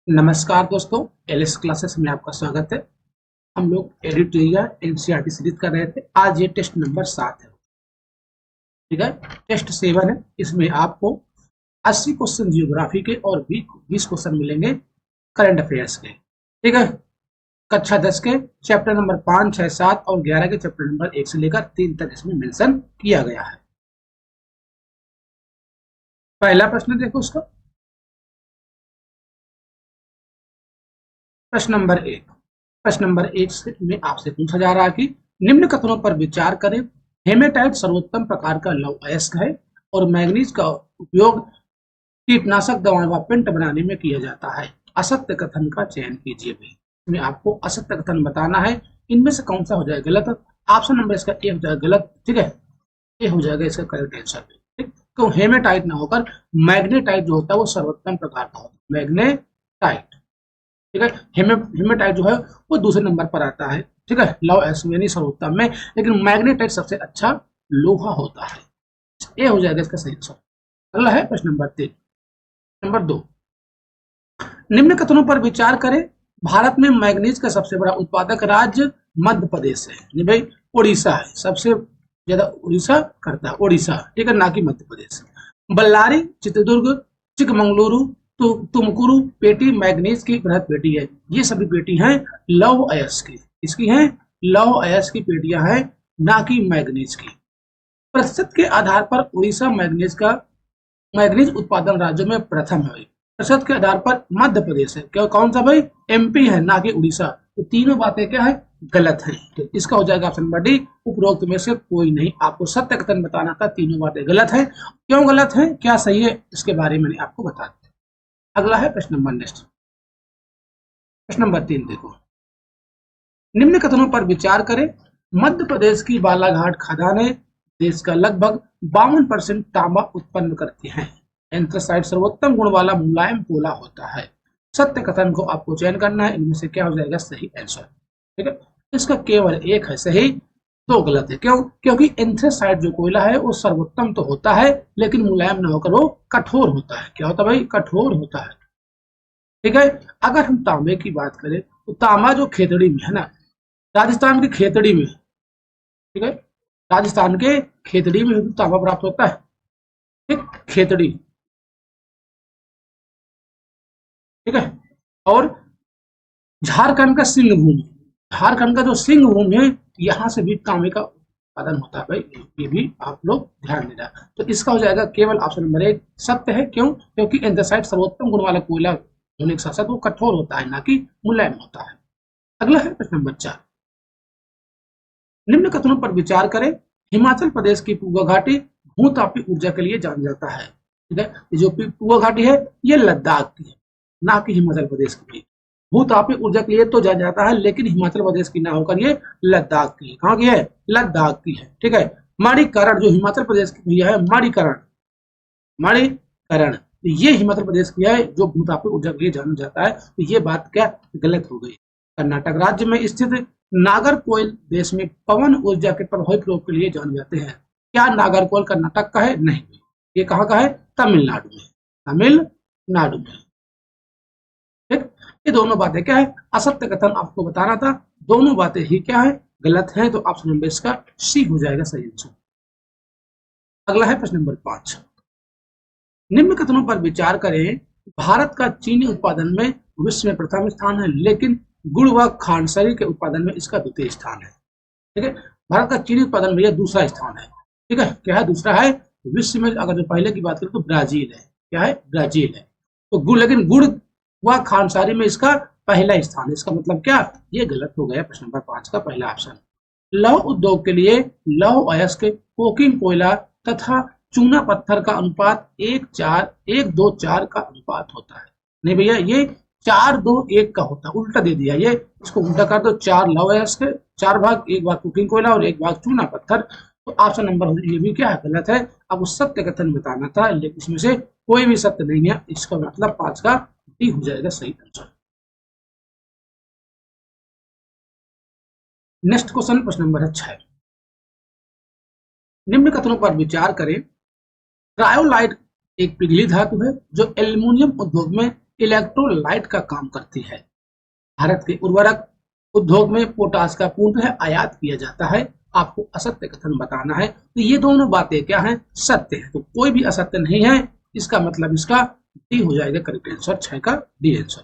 नमस्कार दोस्तों, LS classes में आपका स्वागत है। हम लोग एडिटोरियल एनसीईआरटी सीरीज कर रहे थे। आज ये टेस्ट नंबर 7 है। ठीक है, टेस्ट 7 है। इसमें आपको 80 क्वेश्चन जियोग्राफी के और 20 क्वेश्चन मिलेंगे करंट अफेयर्स के। ठीक है, कक्षा 10 के चैप्टर नंबर 5, 6, 7 और 11 के चैप्टर नंबर 1 से लेकर 3 तक इसमें मेंशन किया गया है। पहला प्रश्न देखो उसका। प्रश्न नंबर 1 में आपसे पूछा जा रहा है कि निम्न कथनों पर विचार करें। हेमेटाइट सर्वोत्तम प्रकार का लौह अयस्क है और मैंगनीज का उपयोग कीटनाशक दवाएं व पेंट बनाने में किया जाता है। असत्य कथन का चयन कीजिए। भाई इसमें आपको असत्य कथन बताना है। इनमें से कौन सा हो जाएगा गलत? ऑप्शन नंबर इसका ए हो जाएगा गलत। ठीक है, ये हो जाएगा इसका करेक्ट आंसर। ठीक, तो हेमेटाइट ना होकर मैग्नेटाइट जो होता है वो सर्वोत्तम प्रकार का होता है, मैग्नेटाइट। ठीक है, हेमेटाइट जो है वो दूसरे नंबर पर आता है। ठीक है, लव एस्वेनी सर्वोत्तम में, लेकिन मैग्नेटाइट सबसे अच्छा लोहा होता है। ये हो जाएगा इसका सही आंसर। अगला है प्रश्न नंबर 3। नंबर 2, निम्न कथनों पर विचार करें। भारत में मैग्नीज का सबसे बड़ा उत्पादक राज्य मध्य प्रदेश है। नहीं भाई, उड़ीसा है। सबसे ज्यादा उड़ीसा करता है, उड़ीसा। ठीक है, ना कि मध्य प्रदेश। बल्लारी, चित्रदुर्ग, चिकमंगलुरु, तो तुमकुरु पेटी मैग्नीज की बृहद पेटी है। ये सभी पेटी हैं लौह अयस्क की। इसकी हैं लौह अयस्क की पेटियां हैं, ना कि मैग्नीज की। प्रतिशत के आधार पर उड़ीसा मैग्नीज उत्पादन राज्यों में प्रथम है। प्रतिशत के आधार पर मध्य प्रदेश है। क्या कौन सा भाई? एमपी है, ना कि उड़ीसा। तो तीनों बातें क्या है? गलत है। तो इसका हो जाएगा ऑप्शन नंबर डी, उपरोक्त में से कोई नहीं। आपको सत्य कथन बताना था, तीनों बातें गलत है। क्यों गलत है, क्या सही है, इसके बारे में आपको बता दें। अगला है प्रश्न नंबर नेक्स्ट। प्रश्न नंबर 3 देखो। निम्न कथनों पर विचार करें। मध्य प्रदेश की बालाघाट खदानें देश का लगभग 52% तांबा उत्पन्न करती हैं। एंथ्रासाइट सर्वोत्तम गुण वाला मुलायम कोयला होता है। सत्य कथन को आपको चयन करना है। इनमें से क्या हो जाएगा सही आंसर? ठीक है, इसका केवल एक है सही, दो गलत है। क्यों? क्योंकि एंथ्रासाइट जो कोयला है वो सर्वोत्तम तो होता है, लेकिन मुलायम न होकर वो कठोर होता है। क्या होता है भाई? कठोर होता है। ठीक है, अगर हम तांबे की बात करें तो तांबा जो खेतड़ी में है ना, राजस्थान की खेतड़ी में। ठीक है, राजस्थान के खेतड़ी में भी तांबा प्राप्त होता है। ठीक, खेतड़ी। ठीक है, और झारखंड का सिंह भूमि, झारखंड का जो सिंह भूमि है, यहाँ से भी तांबे का उत्पादन होता है। भाई ये भी आप लोग ध्यान देना। तो इसका हो जाएगा केवल ऑप्शन नंबर 1 सत्य है। क्यों? क्योंकि एंथ्रासाइट सर्वोत्तम गुण वाला कोयला होने के साथ साथ वो कठोर होता है, ना कि मुलायम होता है। अगला है प्रश्न नंबर 4। निम्न कथनों पर विचार करें। हिमाचल प्रदेश की पूर्व घाटी भूतापी ऊर्जा के लिए जानी जाता है। ठीक है, ये जो पूर्व घाटी है ये लद्दाख की है, ना कि हिमाचल प्रदेश की। भूतापी ऊर्जा के लिए तो जाना जाता है, लेकिन हिमाचल प्रदेश की ना होकर ये लद्दाख की है। कहाँ की है? लद्दाख की है। ठीक है, मणिकरण जो हिमाचल प्रदेश की भैया है, मणिकरण, मणिकरण ये हिमाचल प्रदेश की है, जो भूतापी ऊर्जा के लिए जाना जाता है। तो ये बात क्या गलत हो गई? कर्नाटक राज्य में स्थित नागरकोइल देश में पवन ऊर्जा के प्रभावी प्रयोग के लिए जाने जाते हैं। क्या नागरकोइल कर्नाटक का है? नहीं, ये कहाँ का है? तमिलनाडु में, तमिलनाडु में। ठीक, ये दोनों बातें क्या है? असत्य कथन आपको बताना था। दोनों बातें ही क्या है? गलत है। तो ऑप्शन नंबर इसका सी हो जाएगा सही आंसर। अगला है प्रश्न नंबर 5। निम्न कथनों पर विचार करें। भारत का चीनी उत्पादन में विश्व में प्रथम स्थान है, लेकिन गुड़ व खांडसारी के उत्पादन में इसका द्वितीय स्थान है। ठीक है, भारत का चीनी उत्पादन में यह दूसरा स्थान है। ठीक है, क्या है? दूसरा है। विश्व में अगर जो पहले की बात करें तो ब्राजील है। क्या है? ब्राजील है। तो गुड़, लेकिन गुड़ व खांडसारी में इसका पहला स्थान है। इसका मतलब क्या? ये गलत हो गया प्रश्न नंबर 5 का पहला ऑप्शन। लौह उद्योग के लिए लौह अयस्क, कोकिंग कोयला तथा चूना पत्थर का अनुपात 1:4 का अनुपात होता है। नहीं भैया, ये 4:2:1 का होता है। उल्टा दे दिया ये, इसको उल्टा कर दो। 4 लौह अयस्क, 4 भाग, 1 भाग कुकिंग कोयला और 1 भाग चूना पत्थर। तो ऑप्शन नंबर ये भी क्या है? गलत है। अब सत्य कथन बताना था, लेकिन इसमें से कोई भी सत्य नहीं है। इसका मतलब 5 का डी हो जाएगा सही आंसर। नेक्स्ट क्वेश्चन, प्रश्न नंबर 6। निम्न कथनों पर विचार करें। क्रायोलाइट एक पिघली धातु है जो एल्यूमीनियम उद्योग में इलेक्ट्रोलाइट का काम करती है। भारत के उर्वरक उद्योग में पोटास का पूर्णतः आयात किया जाता है। आपको असत्य कथन बताना है। तो ये दोनों बातें क्या हैं? सत्य है। तो कोई भी असत्य नहीं है, इसका मतलब इसका डी हो जाएगा करेक्ट आंसर, 6 का डी आंसर।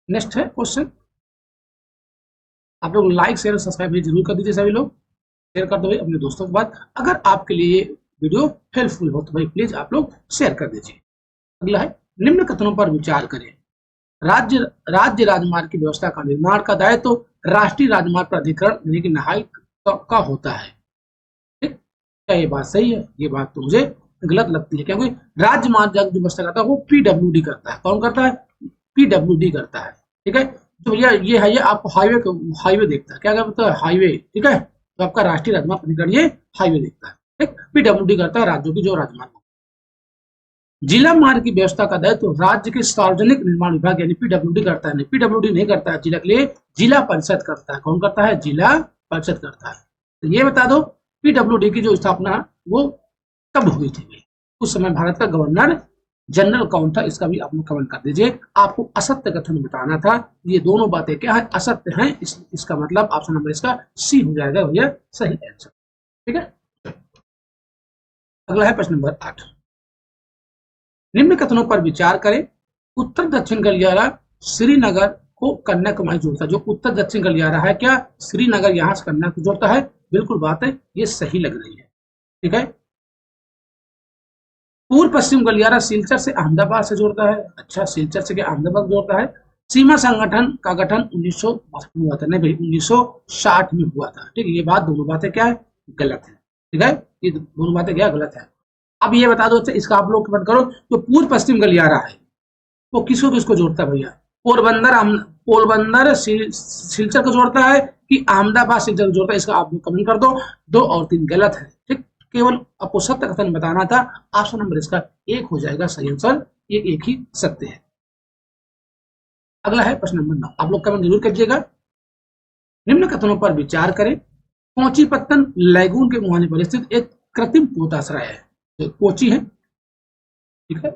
नेक्स्ट है क्वेश्चन। आप लोग लाइक शेयर सब्सक्राइब भी जरूर कर दीजिए, सभी लोग शेयर कर दो भाई अपने दोस्तों के बाद। अगर आपके लिए वीडियो हेल्पफुल हो तो भाई प्लीज आप लोग शेयर कर दीजिए। अगला है, निम्न कथनों पर विचार करें। राज्य राज्य राजमार्ग की व्यवस्था का निर्माण का दायित्व तो राष्ट्रीय राजमार्ग प्राधिकरण यानी कि नहाई का होता है। ठीक, क्या ये बात सही है? ये बात तो मुझे गलत लगती है, क्योंकि राजमार्ग जो व्यवस्था करता है वो पीडब्ल्यूडी करता है। कौन करता है? पीडब्ल्यूडी करता है। ठीक है, तो भैया ये है, ये आपको हाईवे देखता है। क्या करता है? हाईवे। ठीक है, तो आपका राष्ट्रीय राजमार्ग प्राधिकरण ये हाईवे देखता है। ठीक, पीडब्ल्यूडी करता है राज्यों की जो राजमार्ग। जिला मार्ग की व्यवस्था का दायित्व राज्य के सार्वजनिक निर्माण विभाग यानी पीडब्ल्यूडी करता है। पीडब्ल्यूडी नहीं करता है जिला के लिए, जिला परिषद करता है। कौन करता है? जिला परिषद करता है। तो ये बता दो पीडब्ल्यूडी की जो स्थापना वो कब हुई थी? उस समय भारत का गवर्नर जनरल कौन था? इसका भी आप लोग कमेंट कर दीजिए। आपको असत्य कथन बताना था। ये दोनों बातें क्या है? असत्य हैं। इसका मतलब ऑप्शन नंबर इसका सी हो जाएगा भैया सही आंसर। ठीक है, अगला है प्रश्न नंबर 8। निम्न कथनों पर विचार करें। उत्तर दक्षिण गलियारा श्रीनगर को कन्याकुमारी जोड़ता है। जो उत्तर दक्षिण गलियारा है क्या श्रीनगर यहां से कन्याकुमारी जोड़ता है? बिल्कुल बात है, ये सही लग रही है। ठीक है, पूर्व पश्चिम गलियारा सिलचर से अहमदाबाद से जोड़ता है। अच्छा, सिलचर से क्या अहमदाबाद जोड़ता है? सीमा संगठन का गठन 1900 हुआ था, नहीं भाई 1960 में हुआ था। ठीक है, ये बात दोनों बातें क्या है? गलत है। ठीक है, ये दोनों बातें क्या गलत है। अब ये बता दो, इसका आप लोग कमेंट करो, जो पूर्व पश्चिम गलियारा है वो किसको किसको जोड़ता है भैया? पोरबंदर सिलचर को जोड़ता है कि अहमदाबाद सिलचर को जोड़ता है? इसका आप लोग कमेंट कर दो। 2 और 3 गलत है। ठीक, केवल आपको सत्य कथन बताना था। ऑप्शन नंबर इसका 1 हो जाएगा सही आंसर। ये एक ही सत्य है। अगला है प्रश्न नंबर 9। आप लोग कमेंट जरूर कीजिएगा। निम्न कथनों पर विचार करें। कोचीपत्तन लैगून के मुहाने पर स्थित एक कृत्रिम पोताश्रय है। तो कोची है, ठीक है,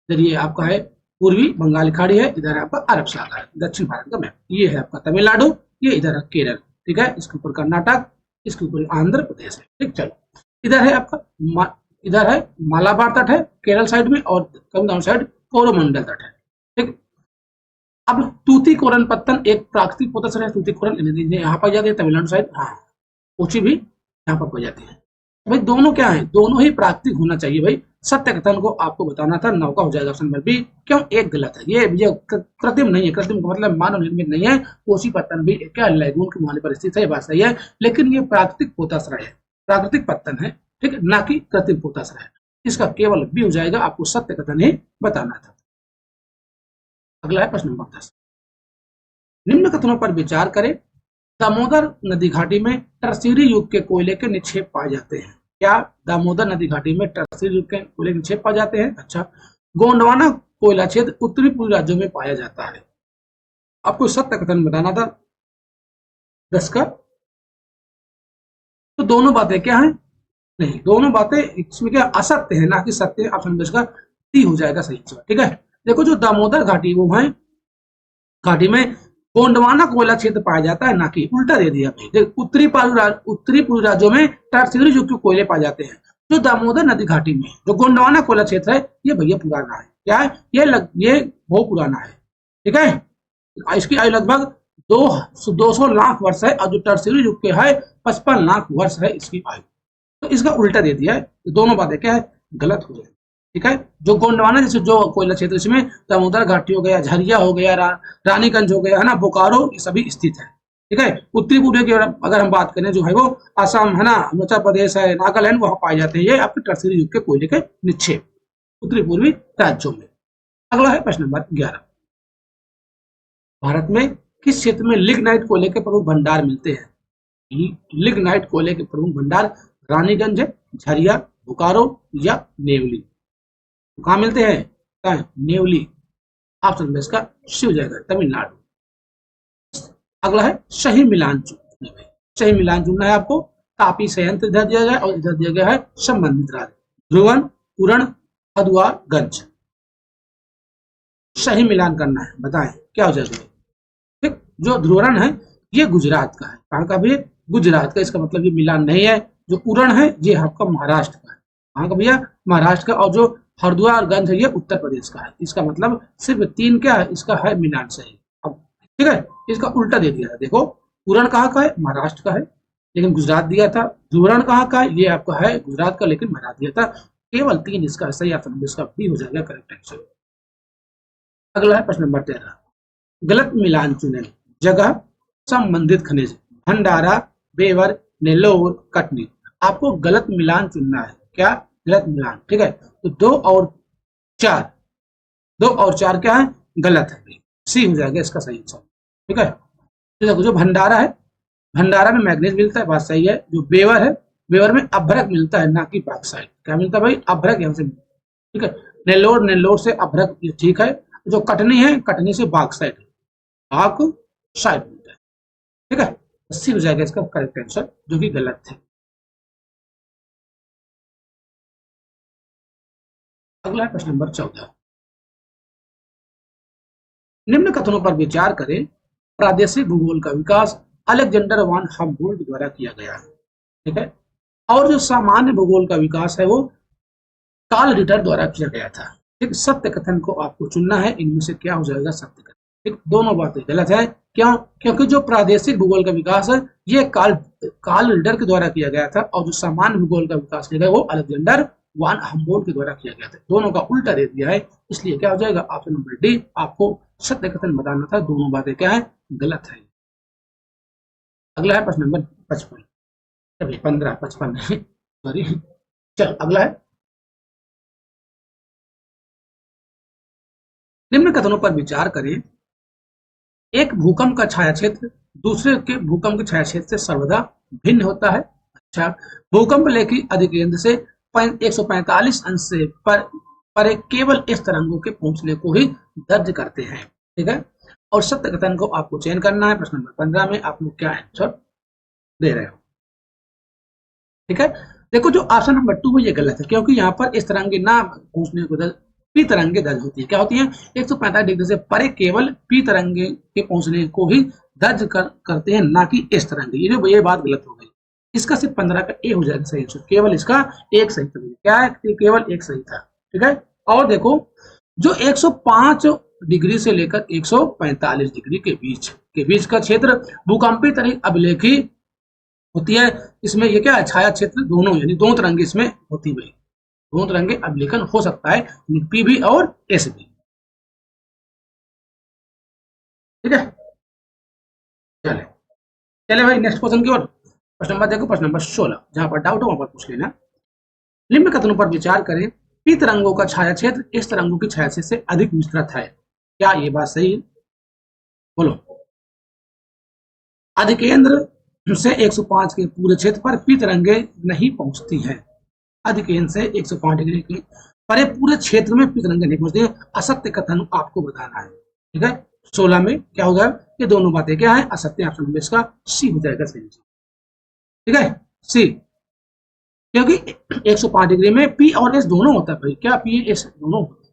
इधर ये आपका है पूर्वी बंगाल खाड़ी है, इधर आपका अरब सागर है, दक्षिण भारत का मैप। ये है आपका तमिलनाडु, ये इधर है केरल। ठीक है, इसके ऊपर कर्नाटक, इसके ऊपर आंध्र प्रदेश है। ठीक, चलो इधर है आपका इधर है मालाबार तट है केरल साइड में, और तमिलनाडु साइड कोरोमंडल तट है। ठीक, अब तूतीकोरन पत्तन एक प्राकृतिक पोताश्रय है। तूतीकोरन यहाँ पर जाते हैं तमिलनाडु साइड। हाँ, कोची भी यहाँ पर हो जाती है। भाई दोनों क्या है? दोनों ही प्राकृतिक होना चाहिए भाई। सत्य कथन को आपको बताना था। 9 का हो जाएगा ऑप्शन नंबर बी। क्यों? एक गलत है। ये कृत्रिम नहीं है। कृत्रिम का मतलब मानव निर्मित नहीं है। कोचीपत्तन भी क्या लैगून के मुहाने पर स्थित है, बात सही है, लेकिन ये प्राकृतिक पोताश्रय है, प्राकृतिक पत्तन है। ठीक है, ना कि कृत्रिम पोताश्रय है। इसका केवल बी हो जाएगा। आपको सत्य कथन ही बताना था। अगला है प्रश्न नंबर 10। निम्न कथनों पर विचार करें। दामोदर नदी घाटी में टर्शीरी युग के कोयले के निक्षेप पाए जाते हैं। क्या दामोदर नदी घाटी में टर्शीरी युग के कोयले के निक्षेप पाए जाते हैं? अच्छा, गोंडवाना कोयला क्षेत्र उत्तरी पूर्वी राज्यों में पाया जाता है। आपको सत्य कथन बताना था 10 का। तो दोनों बातें क्या है? नहीं, दोनों बातें इसमें क्या असत्य है, ना कि सत्य है। ऑप्शन का डी हो जाएगा सही आंसर। ठीक है, देखो जो दामोदर घाटी वो है, घाटी में गोंडवाना कोयला क्षेत्र पाया जाता है, ना कि उल्टा दे दिया। उत्तरी पूर्वी राज्यों में टर्शीरी युग के कोयले पाए जाते हैं। जो दामोदर नदी घाटी में जो गोंडवाना कोयला क्षेत्र है, ये भैया पुराना है। क्या है? ये बहुत पुराना है। ठीक है, इसकी आयु लगभग 200 लाख वर्ष है, और जो टर्शीरी युग के है 55 लाख वर्ष है इसकी आयु। तो इसका उल्टा दे दिया है। तो दोनों बातें क्या है? गलत हो जाएगी। ठीक है, जो गोंडवाना जैसे जो कोयला क्षेत्र, इसमें दामोदर घाटी हो गया, झरिया हो गया, रानीगंज हो गया, है ना, बोकारो, ये सभी स्थित है। ठीक है, उत्तरी पूर्वी की अगर हम बात करें जो है वो असम है ना, अरुणाचल प्रदेश है, नागालैंड, वहां पाए जाते हैं ये आपके टर्शीरी युग के कोयले के निक्षेप उत्तरी पूर्वी राज्यों में। अगला है प्रश्न नंबर 11। भारत में किस क्षेत्र में लिग्नाइट कोयले के प्रमुख भंडार मिलते हैं? लिग्नाइट कोयले के प्रमुख भंडार रानीगंज है, झरिया, बोकारो या नेवली। कहाँ मिलते हैं? कहाँ? नेवली। ऑप्शन में इसका सी हो जाएगा तमिलनाडु। अगला है सही मिलान चुनना। सही मिलान चुनना है आपको। तापी संयंत्र इधर दिया गया और इधर दिया गया है संबंधित राज्य। ध्रुवन, पूरण, हदुआरगंज। सही मिलान करना है, बताएं क्या हो जाएगा। ठीक, जो ध्रुवरण है ये गुजरात का है। कहाँ का भी? गुजरात का। इसका मतलब ये मिलान नहीं है। जो उरण है ये आपका महाराष्ट्र का है। कहाँ का भैया? महाराष्ट्र का। और जो हरिद्वारगंज है ये उत्तर प्रदेश का है। इसका मतलब सिर्फ 3 क्या है, इसका है मिलान सही। अब ठीक है, इसका उल्टा दे दिया है। देखो, उरण कहाँ का है? महाराष्ट्र का है, लेकिन गुजरात दिया था। ध्रुवरण कहाँ का है? ये आपका है गुजरात का, लेकिन महाराष्ट्र दिया था। केवल 3 इसका सही ऑप्शन, इसका बी हो जाएगा करेक्ट आंसर। अगला है प्रश्न नंबर 13। गलत मिलान चुने। जगह, संबंधित खनिज, भंडारा, बेवर, नेल्लोर, कटनी। आपको गलत मिलान चुनना है। क्या? गलत मिलान। ठीक है, तो 2 और 4, 2 और 4 क्या है? गलत है। सी हो जाएगा इसका सही आंसर। ठीक है, तो देखो, जो भंडारा है, भंडारा में मैग्नीज मिलता है, बात सही है। जो बेवर है, बेवर में अभ्रक मिलता है, ना कि बॉक्साइट। क्या मिलता है भाई? अभ्रक यहाँ से। ठीक है, नेल्लोर, नेल्लोर से अभ्रक, ये ठीक है। जो कटनी है, कटनी से बॉक्साइट, बॉक्साइट मिलता है। ठीक है, सी हो जाएगा इसका करेक्ट आंसर, जो कि गलत है। अगला प्रश्न नंबर 14। निम्न कथनों पर विचार करें। प्रादेशिक भूगोल का विकास अलेक्जेंडर वान हम्बोल्ट द्वारा किया गया। ठीक है, और जो सामान्य भूगोल का विकास है वो कार्ल रिटर द्वारा किया गया था। ठीक, सत्य कथन को आपको चुनना है। इनमें से क्या हो जाएगा सत्य कथन। ठीक, दोनों बातें गलत है। क्यों? क्योंकि जो प्रादेशिक भूगोल का विकास है ये कार्ल रिटर के द्वारा किया गया था, और जो सामान्य भूगोल का विकास किया गया वो अलेक्जेंडर वान हम्बोल्ट के द्वारा किया गया था। दोनों का उल्टा दे दिया है, इसलिए क्या हो जाएगा ऑप्शन नंबर डी। आपको सत्य कथन बताना था, दोनों बातें क्या है? गलत है। अगला है प्रश्न नंबर 55, 15, 55 सॉरी। चल अगला है। निम्न कथनों पर विचार करें। एक भूकंप का छाया क्षेत्र दूसरे के भूकंप के छाया क्षेत्र से सर्वदा भिन्न होता है। अच्छा, भूकंप लेखी अधिकेंद्र से 145 अंश से परे केवल इस तरंगों के पहुंचने को ही दर्ज करते हैं। ठीक है, और सत्य कथन को आपको चयन करना है। प्रश्न नंबर 15 में आप लोग क्या आंसर दे रहे हो। ठीक है, देखो, जो ऑप्शन नंबर 2 है ये गलत है, क्योंकि यहाँ पर इस तरंगे ना पहुंचने को दर्ज, पी तरंगे दर्ज होती है। क्या होती है? 145 डिग्री से परे केवल पी तरंगे के पहुंचने को ही दर्ज करते हैं, ना कि इस तरंगे। ये बात गलत हो गई। इसका सिर्फ 15 का ए हो जाएगा सही आंसर। केवल इसका एक सही था। क्या है? केवल एक सही था। ठीक है, और देखो, जो 105 डिग्री से लेकर 145 डिग्री के बीच का क्षेत्र भूकंपी तरंग अभिलेखी होती है। इसमें ये क्या है? छाया क्षेत्र दोनों, यानी दोनों तरंगे इसमें होती है। दोनों तरंगे अभिलेखन हो सकता है, पी भी और एस भी। ठीक है, चले चले भाई नेक्स्ट क्वेश्चन की ओर। प्रश्न नंबर देखो, प्रश्न नंबर 16। जहां पर डाउट हो वहां पर पूछ लेना। निम्न कथनों पर विचार करें। पी तरंगों का छाया क्षेत्र इस तरंगों की छाया क्षेत्र से अधिक विस्तृत है। क्या ये बात सही है? बोलो। अधिकेंद्र से 105 के पूरे क्षेत्र पर पी तरंगे नहीं पहुंचती हैं। अधिकेंद्र से 105 डिग्री के परे पूरे क्षेत्र में पी तरंगे नहीं पहुंचती है। असत्य कथन आपको बताना है। ठीक है, 16 में क्या होगा? ये दोनों बातें क्या है? असत्य। ऑप्शन नंबर इसका सी हो जाएगा सही। ठीक है, सी, क्योंकि 105 डिग्री में पी और एस दोनों होता है भाई। क्या? पी एस दोनों होता है।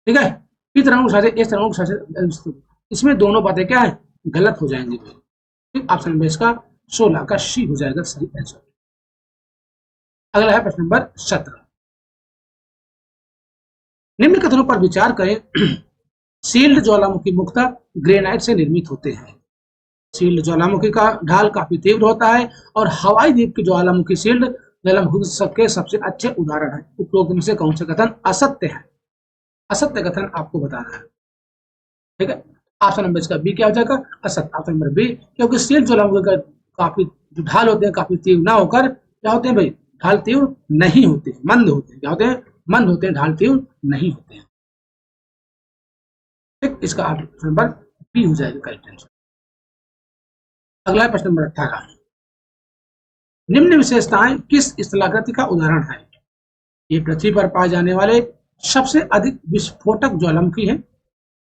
ठीक है, पी तरंगों के एस तरंगों के इसमें दोनों बातें क्या है? गलत हो जाएंगी भाई। ठीक, ऑप्शन नंबर इसका 16 का सी हो जाएगा सही आंसर। अगला है प्रश्न नंबर 17। निम्न कथनों पर विचार करें। सील्ड ज्वालामुखी मुख्यतः ग्रेनाइट से निर्मित होते हैं। सील्ड ज्वालामुखी का ढाल काफी तीव्र होता है, और हवाई द्वीप की ज्वालामुखी सील्ड ज्वालामुखी के सबसे अच्छे उदाहरण है। उपरोक्त में से कौन सा कथन असत्य है? असत्य कथन आपको बताना है। ठीक है, ऑप्शन नंबर इसका बी क्या हो जाएगा? असत्य। ऑप्शन नंबर बी, क्योंकि सील्ड ज्वालामुखी का काफी जो ढाल होते हैं काफी तीव्र ना होकर क्या होते हैं भाई? ढाल तीव्र नहीं होते, मंद होते हैं। क्या होते हैं? मंद होते हैं, ढाल तीव्र नहीं होते हैं। ठीक, इसका ऑप्शन नंबर बी हो जाएगा करेक्ट आंसर। अगला है प्रश्न नंबर 18। निम्न विशेषताएं किस स्थलाकृति का उदाहरण है? ये पृथ्वी पर पाए जाने वाले सबसे अधिक विस्फोटक ज्वालामुखी है।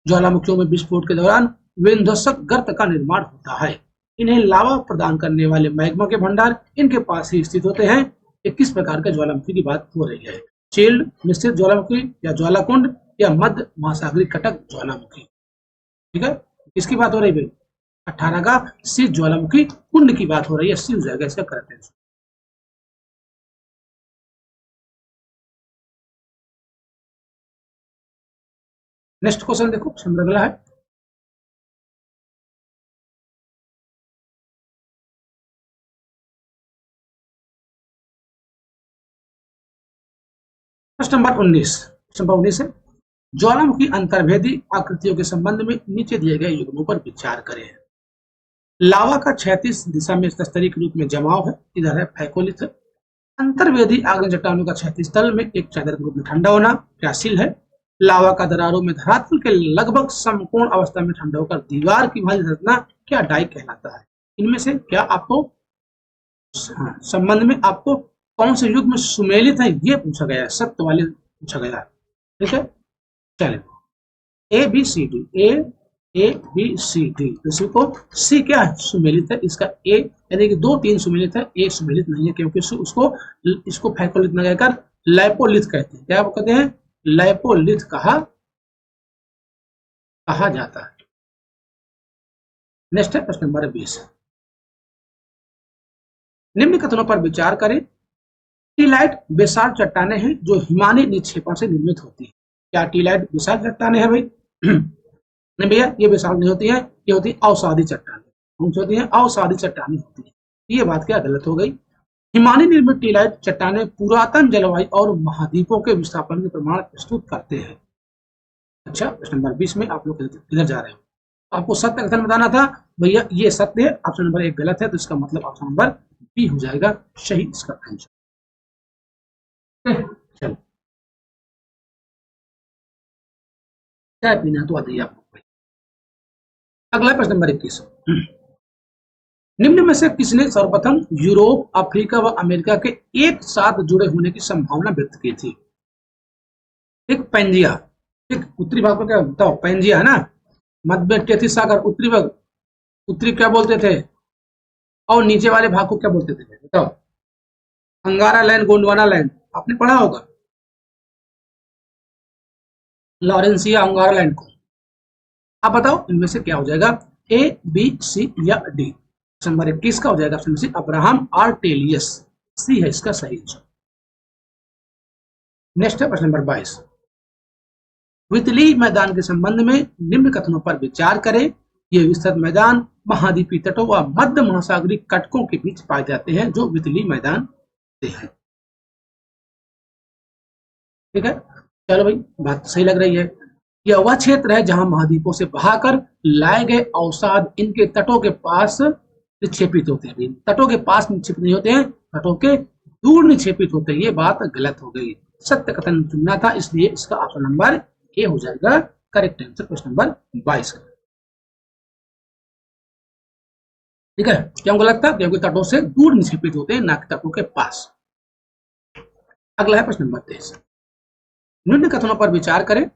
ज्वालामुखियों में विस्फोट के दौरान विध्वंसक गर्त का निर्माण होता है। इन्हें लावा प्रदान करने वाले मैग्मा के भंडार इनके पास ही स्थित होते हैं। ये किस प्रकार के ज्वालामुखी की बात हो रही है? चिल्ड मिश्रित ज्वालामुखी या ज्वालाकुंड या मध्य महासागरीय कटक ज्वालामुखी। ठीक है, किसकी बात हो रही भाई? 18 का सी ज्वालामुखी कुंड की बात हो रही है, सी हो जाएगा इसका करेक्ट आंसर। नेक्स्ट क्वेश्चन देखो, प्रश्न अगला है, प्रश्न नंबर 19। प्रश्न नंबर 19 है, ज्वालामुखी अंतर्भेदी आकृतियों के संबंध में नीचे दिए गए युग्मों पर विचार करें। लावा का क्षैतिज दिशा में तस्तरी के रूप में जमाव है, इधर है फैकोलिथ। अंतर्वेदी आग्नेय चट्टानों का क्षैतिज तल में एक चादर के रूप में ठंडा होना क्रियाशील है। लावा का दरारों में धरातल के लगभग समकोण अवस्था में ठंडा होकर दीवार की भांति रचना क्या डाई कहलाता है? इनमें से क्या आपको संबंध में आपको कौन से युग में सुमेलित है ये पूछा गया है, सत्य वाले पूछा गया है। ठीक है, चलिए A B C D, A B C D, इसी को सी क्या है? सुमेलित है। इसका ए यानी कि 2 3 सुमेलित है, ए सुमेलित नहीं है क्योंकि उसको इसको फैकोलिथ न कहकर लैपोलिथ कहते हैं। क्या कहते हैं? लैपोलिथ कहा जाता है। नेक्स्ट है प्रश्न नंबर 20। निम्न कथनों पर विचार करें। टीलाइट बेसाल्ट चट्टानें हैं जो हिमानी निक्षेपण से निर्मित होती है। क्या टीलाइट बेसाल्ट चट्टानें हैं भाई? नहीं भैया, ये बेसाल्ट नहीं होती है, ये होती है अवसादी चट्टानें। कौन सी होती है? अवसादी चट्टानें होती है। ये बात क्या गलत हो गई? हिमानी निर्मित टीलाइट चट्टानें पुरातन जलवायु और महाद्वीपों के विस्थापन के प्रमाण प्रस्तुत करते हैं। अच्छा, प्रश्न नंबर 20 में आप लोग किधर जा रहे हो? आपको सत्य कथन बताना था भैया, ये सत्य है, ऑप्शन नंबर 1 गलत है, तो इसका मतलब ऑप्शन नंबर बी हो जाएगा सही इसका आंसर। चलो, चाय पीना तो आती है आपको। अगला प्रश्न नंबर 21। निम्न में से किसने सर्वप्रथम यूरोप, अफ्रीका व अमेरिका के एक साथ जुड़े होने की संभावना व्यक्त की थी? एक पेंजिया, एक उत्तरी भाग को क्या बताओ? पेंजिया है ना, मध्य टेथिस सागर उत्तरी भाग, उत्तरी क्या बोलते थे, और नीचे वाले भाग को क्या बोलते थे बताओ? अंगारा लैंड, गोंडवाना लैंड, आपने पढ़ा होगा लॉरेंसिया अंगारा लैंड को। आप बताओ इनमें से क्या हो जाएगा? ए बी सी या डी? नंबर 21 का हो जाएगा ऑप्शन सी, अब्राहम आर्टेलियस, सी है इसका सही आंसर। नेक्स्ट है प्रश्न नंबर 22। वितली मैदान के संबंध में निम्न कथनों पर विचार करें। ये विस्तृत मैदान महाद्वीपीय तटों व मध्य महासागरीय कटकों के बीच पाए जाते हैं जो वितली मैदान होते हैं। ठीक है, चलो भाई, बात सही लग रही है। यह वह क्षेत्र है जहां महाद्वीपों से बहाकर लाए गए अवसाद इनके तटों के पास निक्षेपित होते हैं। तटों के पास निक्षेपित नहीं होते हैं, तटों के दूर निक्षेपित होते हैं। ये बात गलत हो गई, सत्य कथन चुनना था, इसलिए इसका ऑप्शन नंबर ए हो जाएगा करेक्ट आंसर प्रश्न नंबर 22 का। ठीक है, क्यों गलत था? क्योंकि तटों से दूर निक्षेपित होते हैं, ना कि तटों के पास। अगला है प्रश्न नंबर 23। निम्न कथनों पर विचार करें।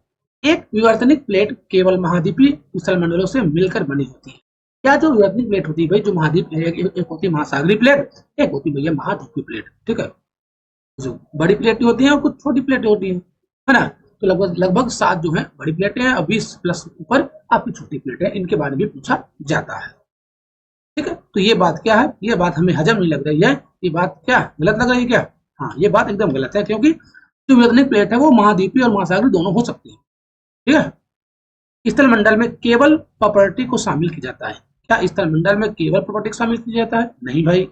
एक विवर्तनिक प्लेट केवल महाद्वीपीय स्थलमंडलों से मिलकर बनी होती है। क्या जो विवर्तनिक प्लेट होती है भाई, जो महाद्वीप एक होती है महासागरीय प्लेट, एक होती है भैया महाद्वीपीय प्लेट। ठीक है, जो बड़ी प्लेटें होती हैं और कुछ छोटी प्लेटें होती हैं, है ना? तो लगभग 7 जो है बड़ी प्लेटें हैं और 20 प्लस ऊपर आपकी छोटी प्लेटें हैं, इनके बारे में पूछा जाता है। ठीक है, तो ये बात क्या है? ये बात हमें हजम नहीं लग रही है, ये बात क्या गलत लग रही है क्या? हाँ, ये बात एकदम गलत है, क्योंकि जो विवर्तनिक प्लेट है वो महाद्वीपीय और महासागरीय दोनों हो सकती है। ठीक है, स्थल मंडल में केवल प्रॉपर्टी को शामिल किया जाता है। क्या स्थल मंडल में केवल प्रॉपर्टी को शामिल किया जाता है? नहीं भाई,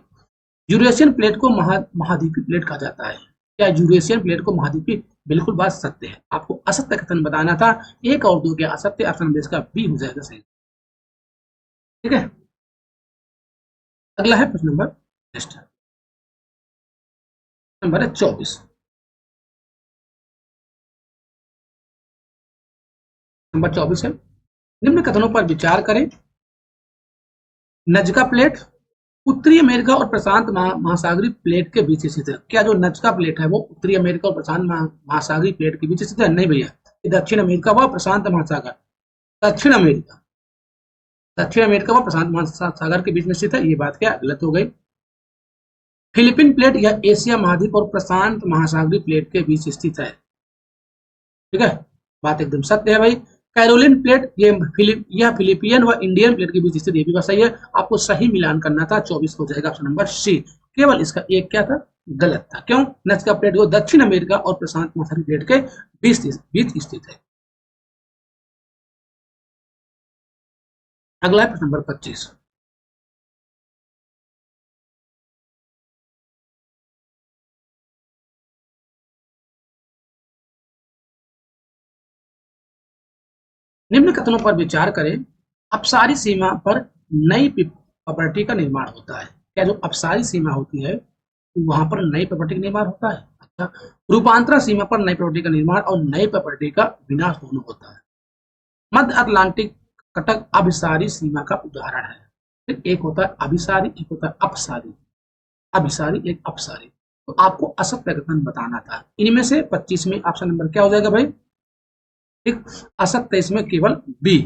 यूरेशियन प्लेट को महाद्वीपीय प्लेट कहा जाता है। क्या यूरेशियन प्लेट को महाद्वीपीय? बिल्कुल बात सत्य है। आपको असत्य कथन बताना था, 1 और 2 के असत्य, ऑप्शन इसका बी हो जाएगा सही। ठीक है, अगला है प्रश्न नंबर नेक्स्ट नंबर है 24। नंबर 24 है, निम्न कथनों पर विचार करें। नजका प्लेट उत्तरी अमेरिका और प्रशांत महासागरीय प्लेट के बीच स्थित है। क्या जो नजका प्लेट है वो उत्तरी अमेरिका और प्रशांत महासागरीय प्लेट के बीच स्थित है? नहीं भैया, ये दक्षिण अमेरिका व प्रशांत महासागर, दक्षिण अमेरिका व प्रशांत महासागर के बीच में स्थित है। ये बात क्या गलत हो गई? फिलीपीन प्लेट यह एशिया महाद्वीप और प्रशांत महासागरीय प्लेट के बीच स्थित है। ठीक है, बात एकदम सत्य है भाई। कैरोलिन प्लेट यह फिलिपियन व इंडियन प्लेट के बीच स्थित, ये भी बात सही है। आपको सही मिलान करना था, 24 हो जाएगा ऑप्शन नंबर सी। केवल इसका एक क्या था, गलत था। क्यों? नस्का प्लेट वो दक्षिण अमेरिका और प्रशांत महासागरीय प्लेट के बीच स्थित है। अगला है प्रश्न नंबर 25। निम्न कथनों पर विचार करें। अपसारी सीमा पर नई प्रॉपर्टी का निर्माण होता है। क्या जो अपसारी सीमा होती है वहां पर नई प्रॉपर्टी का निर्माण होता है? अच्छा, रूपांतरण सीमा पर नई प्रॉपर्टी का निर्माण और नई प्रॉपर्टी का विनाश दोनों होता है। मध्य अटलांटिक कटक अभिसारी सीमा का उदाहरण है। फिर एक होता है अभिसारी, एक होता है अपसारी। अभिसारी, एक अपसारी। तो आपको असत्य कथन बताना था। इनमें से 25 में ऑप्शन नंबर क्या हो जाएगा भाई? ठीक, असत्य इसमें केवल बी,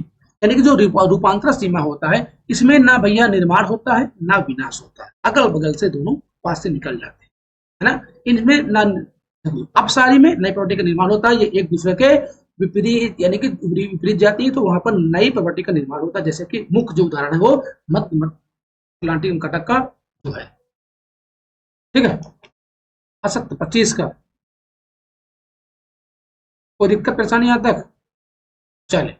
यानी कि जो रूपांतर सीमा होता है इसमें ना भैया निर्माण होता है ना विनाश होता है, अगल बगल से दोनों पास से निकल जाते हैं, है ना। इनमें ना अपसारी में नई प्रॉपर्टी का निर्माण होता है, ये एक दूसरे के विपरीत यानी कि विपरीत जाती है, तो वहां पर नई प्रॉपर्टी का निर्माण होता है। जैसे कि मुख्य जो उदाहरण है वो मध्य अटलांटिक कटक का जो है। ठीक है, असत्य 25 का। कोई दिक्कत परेशानी यहां तक? चले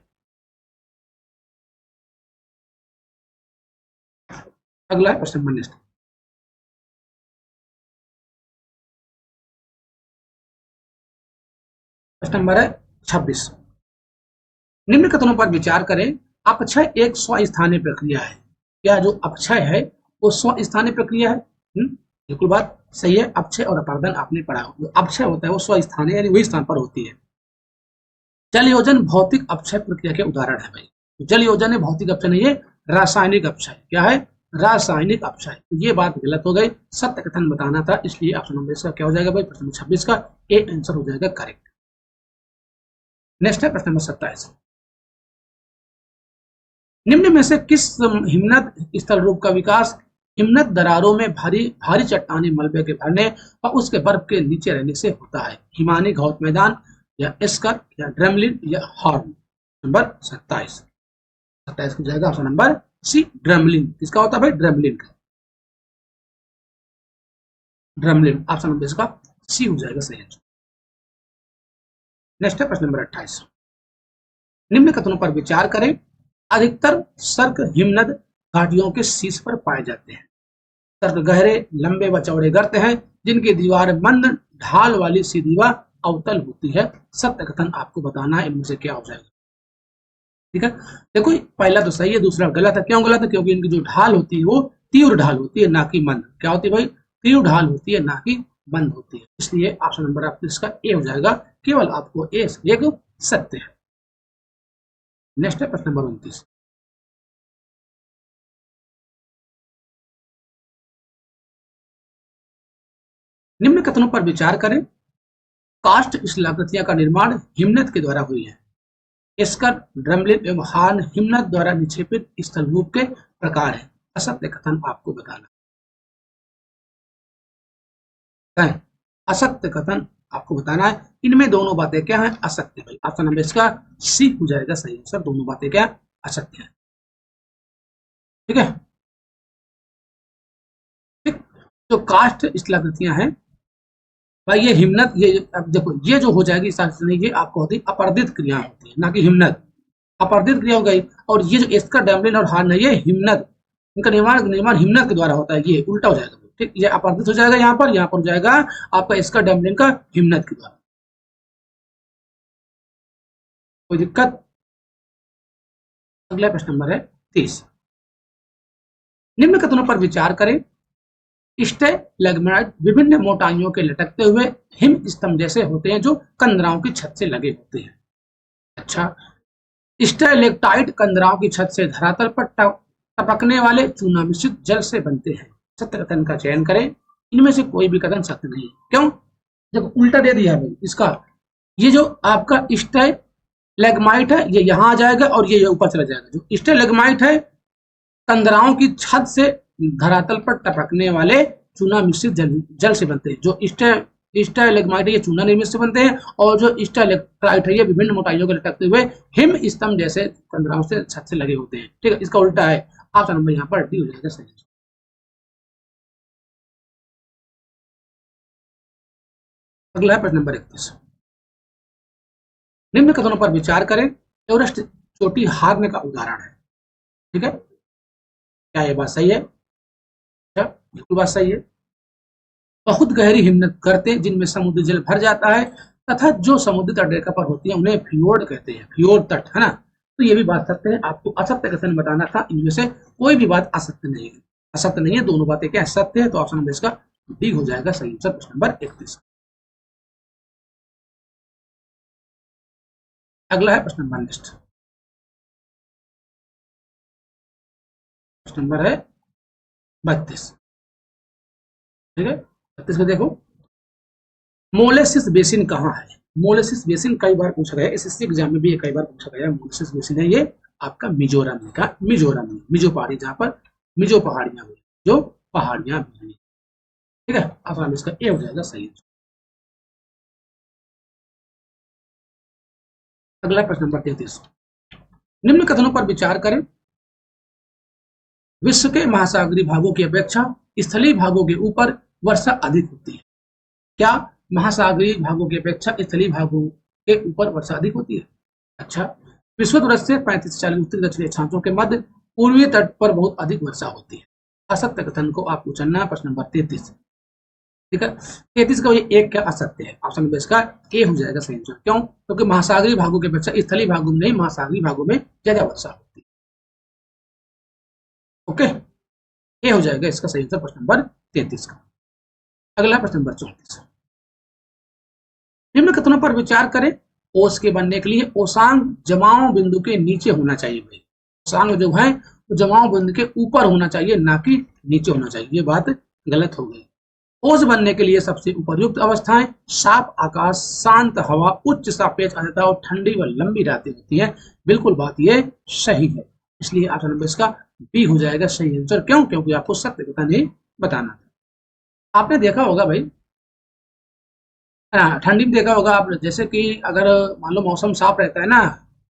अगला है प्रश्न नंबर नेक्स्ट। प्रश्न नंबर है 26। निम्न कथनों पर विचार करें। अपक्षय एक स्वस्थानीय प्रक्रिया है। क्या जो अपक्षय है वो स्वस्थानीय प्रक्रिया है? बिल्कुल बात सही है। अपक्षय और अपर्दन आपने पढ़ा हो। जो अपक्षय होता है वो स्वस्थानीय यानी वही स्थान पर होती है। जल योजन भौतिक अपक्षय प्रक्रिया के उदाहरण है भाई। जल योजन है भौतिक अपक्षय नहीं है, रासायनिक अपक्षय। क्या है? रासायनिक अपक्षय। ये बात गलत हो गई, सत्य कथन बताना था, इसलिए ऑप्शन नंबर इसका क्या हो जाएगा भाई? प्रश्न नंबर 26 का ए आंसर हो जाएगा करेक्ट। नेक्स्ट है प्रश्न नंबर 27। निम्न में से किस हिमनद स्थल रूप का विकास हिमनद दरारों में भारी भारी चट्टानी मलबे के भरने और उसके बर्फ के नीचे रहने से होता है? हिमानी घाउत मैदान या एस्कर या ड्रमलिन या हॉर्न? नंबर 27 हो जाएगा ऑप्शन नंबर सी ड्रमलिन। किसका होता है भाई? ड्रमलिन का। ड्रमलिन ऑप्शन नंबर इसका सी हो जाएगा सही आंसर। नेक्स्ट है प्रश्न नंबर 28। निम्न कथनों पर विचार करें। अधिकतर सर्क हिमनद घाटियों के शीर्ष पर पाए जाते हैं। सर्क गहरे लंबे व चौड़े गर्त हैं जिनकी दीवार मंद ढाल वाली सीधी व अवतल होती है। सत्य कथन आपको बताना है, इनमें से क्या हो जाएगा। ठीक है, देखो पहला तो सही है, दूसरा गलत है। क्यों गलत है? क्योंकि इनकी जो ढाल होती है वो तीव्र ढाल होती है ना कि मंद। क्या होती है भाई? तीव्र ढाल होती है ना कि मंद होती है। इसलिए ऑप्शन नंबर आपको इसका ए हो जाएगा। केवल आपको ए एक सत्य है। नेक्स्ट है प्रश्न नंबर 29। निम्न कथनों पर विचार करें। कास्ट शिलाकृतियां का निर्माण हिमनद के द्वारा हुई है। एस्कर, ड्रमलिन एवं हार्न हिमनद द्वारा निक्षेपित स्थल रूप के प्रकार है। असत्य कथन आपको बताना है। असत्य कथन आपको बताना है। इनमें दोनों बातें क्या है? असत्य भाई। ऑप्शन नंबर इसका सी हो जाएगा सही आंसर। दोनों बातें क्या? असत्य है। ठीक है, ठीक। तो कास्ट शिलाकृतियां हैं भाई, ये हिमनद, ये अब देखो ये जो हो जाएगी नहीं, ये आपको होती है अपर्दित क्रिया होती है ना कि हिमनद। अपर्दित क्रिया हो गई। और ये जो एस्कर, डैमलिन और हार्न है ये हिमनद, इनका निर्माण हिमनद के द्वारा होता है। ये उल्टा हो जाएगा। ठीक, ये अपर्दित हो जाएगा, यहाँ पर हो जाएगा आपका एस्कर, डैमलिन का हिमनद के द्वारा। कोई दिक्कत? अगला प्रश्न नंबर है 30। निम्न कथनों पर विचार करें। स्टेलेग्माइट विभिन्न मोटाइयों के लटकते हुए हिम स्तंभ जैसे होते हैं जो कंदराओं की छत से लगे होते हैं। अच्छा, स्टेलेक्टाइट कंदराओं की छत से धरातल पर टपकने वाले चूना मिश्रित जल से बनते हैं। सत्य कथन का चयन करें। इनमें से कोई भी कथन सत्य नहीं है। क्यों? जब उल्टा दे दिया है इसका, ये जो आपका स्टेलेग्माइट है ये यहाँ आ जाएगा और ये ऊपर चला जाएगा। जो स्टेलेग्माइट है कंदराओं की छत से धरातल पर टपकने वाले चूना मिश्रित जल से बनते हैं। जो स्टालेग्माइट है ये चूना निर्मित से बनते हैं, और जो स्टालेक्टाइट है ये विभिन्न मोटाइयों को लटकते हुए हिम स्तंभ जैसे कंदराओं से छत से लगे होते हैं। ठीक है, इसका उल्टा है, ऑप्शन नंबर यहाँ पर डी हो जाएगा सही। अगला है प्रश्न नंबर 31। निम्न कथनों पर विचार करें, एवरेस्ट चोटी हारने का उदाहरण है। ठीक है, क्या ये बात सही है? अच्छा, बिल्कुल बात सही है। बहुत गहरी हिमनद गर्तें जिनमें समुद्र जल भर जाता है तथा जो समुद्र तट रेखा पर होती है उन्हें फ्योर्ड कहते हैं, फ्योर्ड तट, है ना। तो ये भी बात सत्य है, आपको असत्य कथन बताना था, इनमें से कोई भी बात असत्य नहीं है, असत्य नहीं है, दोनों बातें क्या सत्य है, तो ऑप्शन नंबर इसका डी हो जाएगा सही आंसर प्रश्न नंबर 31। अगला है प्रश्न नंबर नेक्स्ट, प्रश्न नंबर है 32। ठीक है, 32 में देखो, मोलेसिस बेसिन कहाँ है? मोलेसिस बेसिन कई बार पूछा गया, एसएससी एग्जाम में भी कई बार पूछा गया। मोलेसिस बेसिन है ये आपका मिजोरम का, मिजोरम में मिजो पहाड़ी, जहां पर मिजो पहाड़ियां हुई, जो पहाड़ियां भी हुई। ठीक है, अब इसका ए हो जाएगा सही। अगला प्रश्न नंबर 33। निम्न कथनों पर विचार करें, विश्व के महासागरीय भागों की अपेक्षा स्थलीय भागों के ऊपर वर्षा अधिक होती है। क्या महासागरीय भागों की अपेक्षा स्थलीय भागों के ऊपर वर्षा अधिक होती है? अच्छा, विषुवत से 35 से 40 उत्तरी दक्षिणी अक्षांशों के मध्य पूर्वी तट पर बहुत अधिक वर्षा होती है। असत्य कथन को आपको चुनना है, प्रश्न नंबर 33। ठीक है, 33 का ये एक क्या असत्य है, ऑप्शन नंबर इसका ए हो जाएगा सही आंसर। क्यों? क्योंकि महासागरीय भागों की अपेक्षा स्थलीय भागों में नहीं, महासागरीय भागों में ज्यादा वर्षा होती है। ओके, ये हो जाएगा इसका सही आंसर प्रश्न नंबर 33 का। अगला प्रश्न नंबर 34। निम्न कथनों पर विचार करें, ओस के बनने के लिए ओसांग जमाव बिंदु के नीचे होना चाहिए। भाई ओसांग जो है वो जमाव बिंदु के ऊपर होना चाहिए, ना कि नीचे होना चाहिए, ये बात गलत हो गई। ओस बनने के लिए सबसे उपयुक्त अवस्थाएं साफ आकाश, शांत हवा, उच्च सापेक्ष आर्द्रता और ठंडी व लंबी रातें होती हैं। बिल्कुल बात ये सही है, इसलिए ऑप्शन नंबर इसका बी हो जाएगा सही आंसर। क्यों? क्योंकि आपको सत्य कथन नहीं बताना था। आपने देखा होगा भाई, ठंडी में देखा होगा आपने, जैसे कि अगर मान लो मौसम साफ रहता है ना,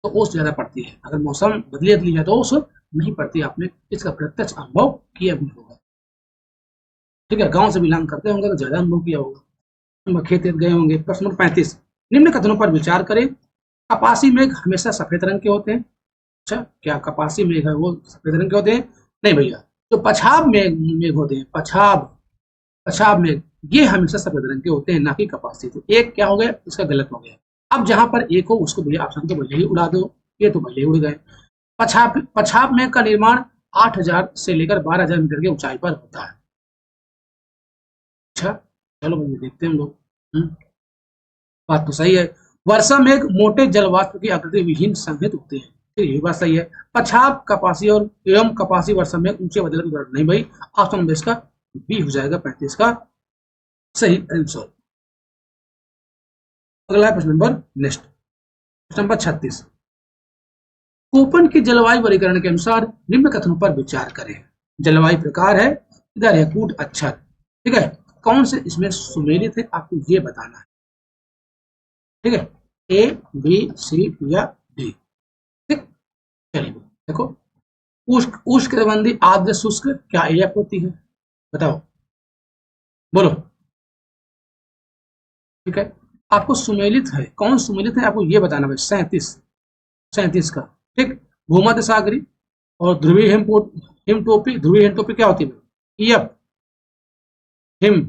तो ओस ज्यादा पड़ती है, अगर मौसम बदली है तो ओस नहीं पड़ती। आपने इसका प्रत्यक्ष अनुभव किया भी होगा। ठीक है, गांव से बिलोंग करते होंगे तो ज्यादा अनुभव किया होगा, खेत गए होंगे। प्रश्न नंबर 35। निम्न कथनों पर विचार करें, कपासी मेघ हमेशा सफेद रंग के होते हैं। अच्छा, क्या कपासी मेघ है वो सफेद रंग के होते हैं? नहीं भैया, जो पछाब मेघ मेघ होते हैं, पछाब पछाब मेघ, ये हमेशा सफेद रंग के होते हैं, ना कि कपासी। तो एक क्या हो गया, इसका गलत हो गया। अब जहां पर एक हो उसको भैया ऑप्शन तो भले ही उड़ा दो, ये तो भले ही उड़ गए। पछाब पछाब मेघ का निर्माण 8,000 से लेकर 12,000 मीटर की ऊंचाई पर होता है। अच्छा, चलो भैया देखते हैं हम लोग। बात तो सही है। वर्षा मेघ मोटे जलवाष्प की आकृति विहीन संघित होते हैं, ठीक है, ये बात सही है। पछाब कपासी और एवं कपासी वर्षा मेघ ऊंचे बदल नहीं भाई, ऑप्शन नंबर इसका बी हो जाएगा 35 का सही आंसर। अगला प्रश्न नंबर नेक्स्ट, प्रश्न नंबर 36। कोपन की जलवायु वर्गीकरण के अनुसार निम्न कथनों पर विचार करें। जलवायु प्रकार है, इधर है कूट अक्षर। ठीक है, कौन से इसमें सुमेलित है आपको ये बताना है। ठीक है, ए बी सी या डी। ठीक, चलिए देखो, उष्णकटिबंधीय आर्द्र शुष्क क्या एफ होती है, बताओ, बोलो। ठीक है, आपको सुमेलित है, कौन सुमेलित है आपको ये बताना भाई। 37 का। ठीक, भूमध्य सागरी और ध्रुवीय हिमटोपी, ध्रुवीय हिमटोपी क्या होती है? ईएफ, हिम,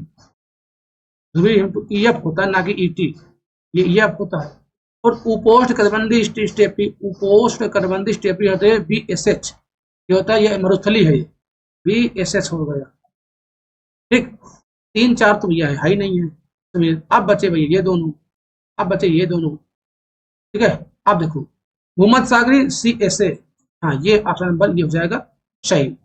ध्रुवीय हिमटोपी ईएफ होता है, ना कि ईटी, ये ईएफ होता है। और उपोष्ण कटिबंधीय स्टेपी, उपोष्ण कटिबंधीय स्टेपी होते हैं बीएसएच, ये होता है, ये मरुस्थली है, ये बीएसएच हो गया। ठीक, 3 4 तो भैया है ही नहीं है। अब बचे भैया ये दोनों, अब बचे ये दोनों। ठीक है, अब देखो, भूमध्य सागरी सी एस ए, हाँ ये ऑप्शन नंबर ये हो जाएगा सही।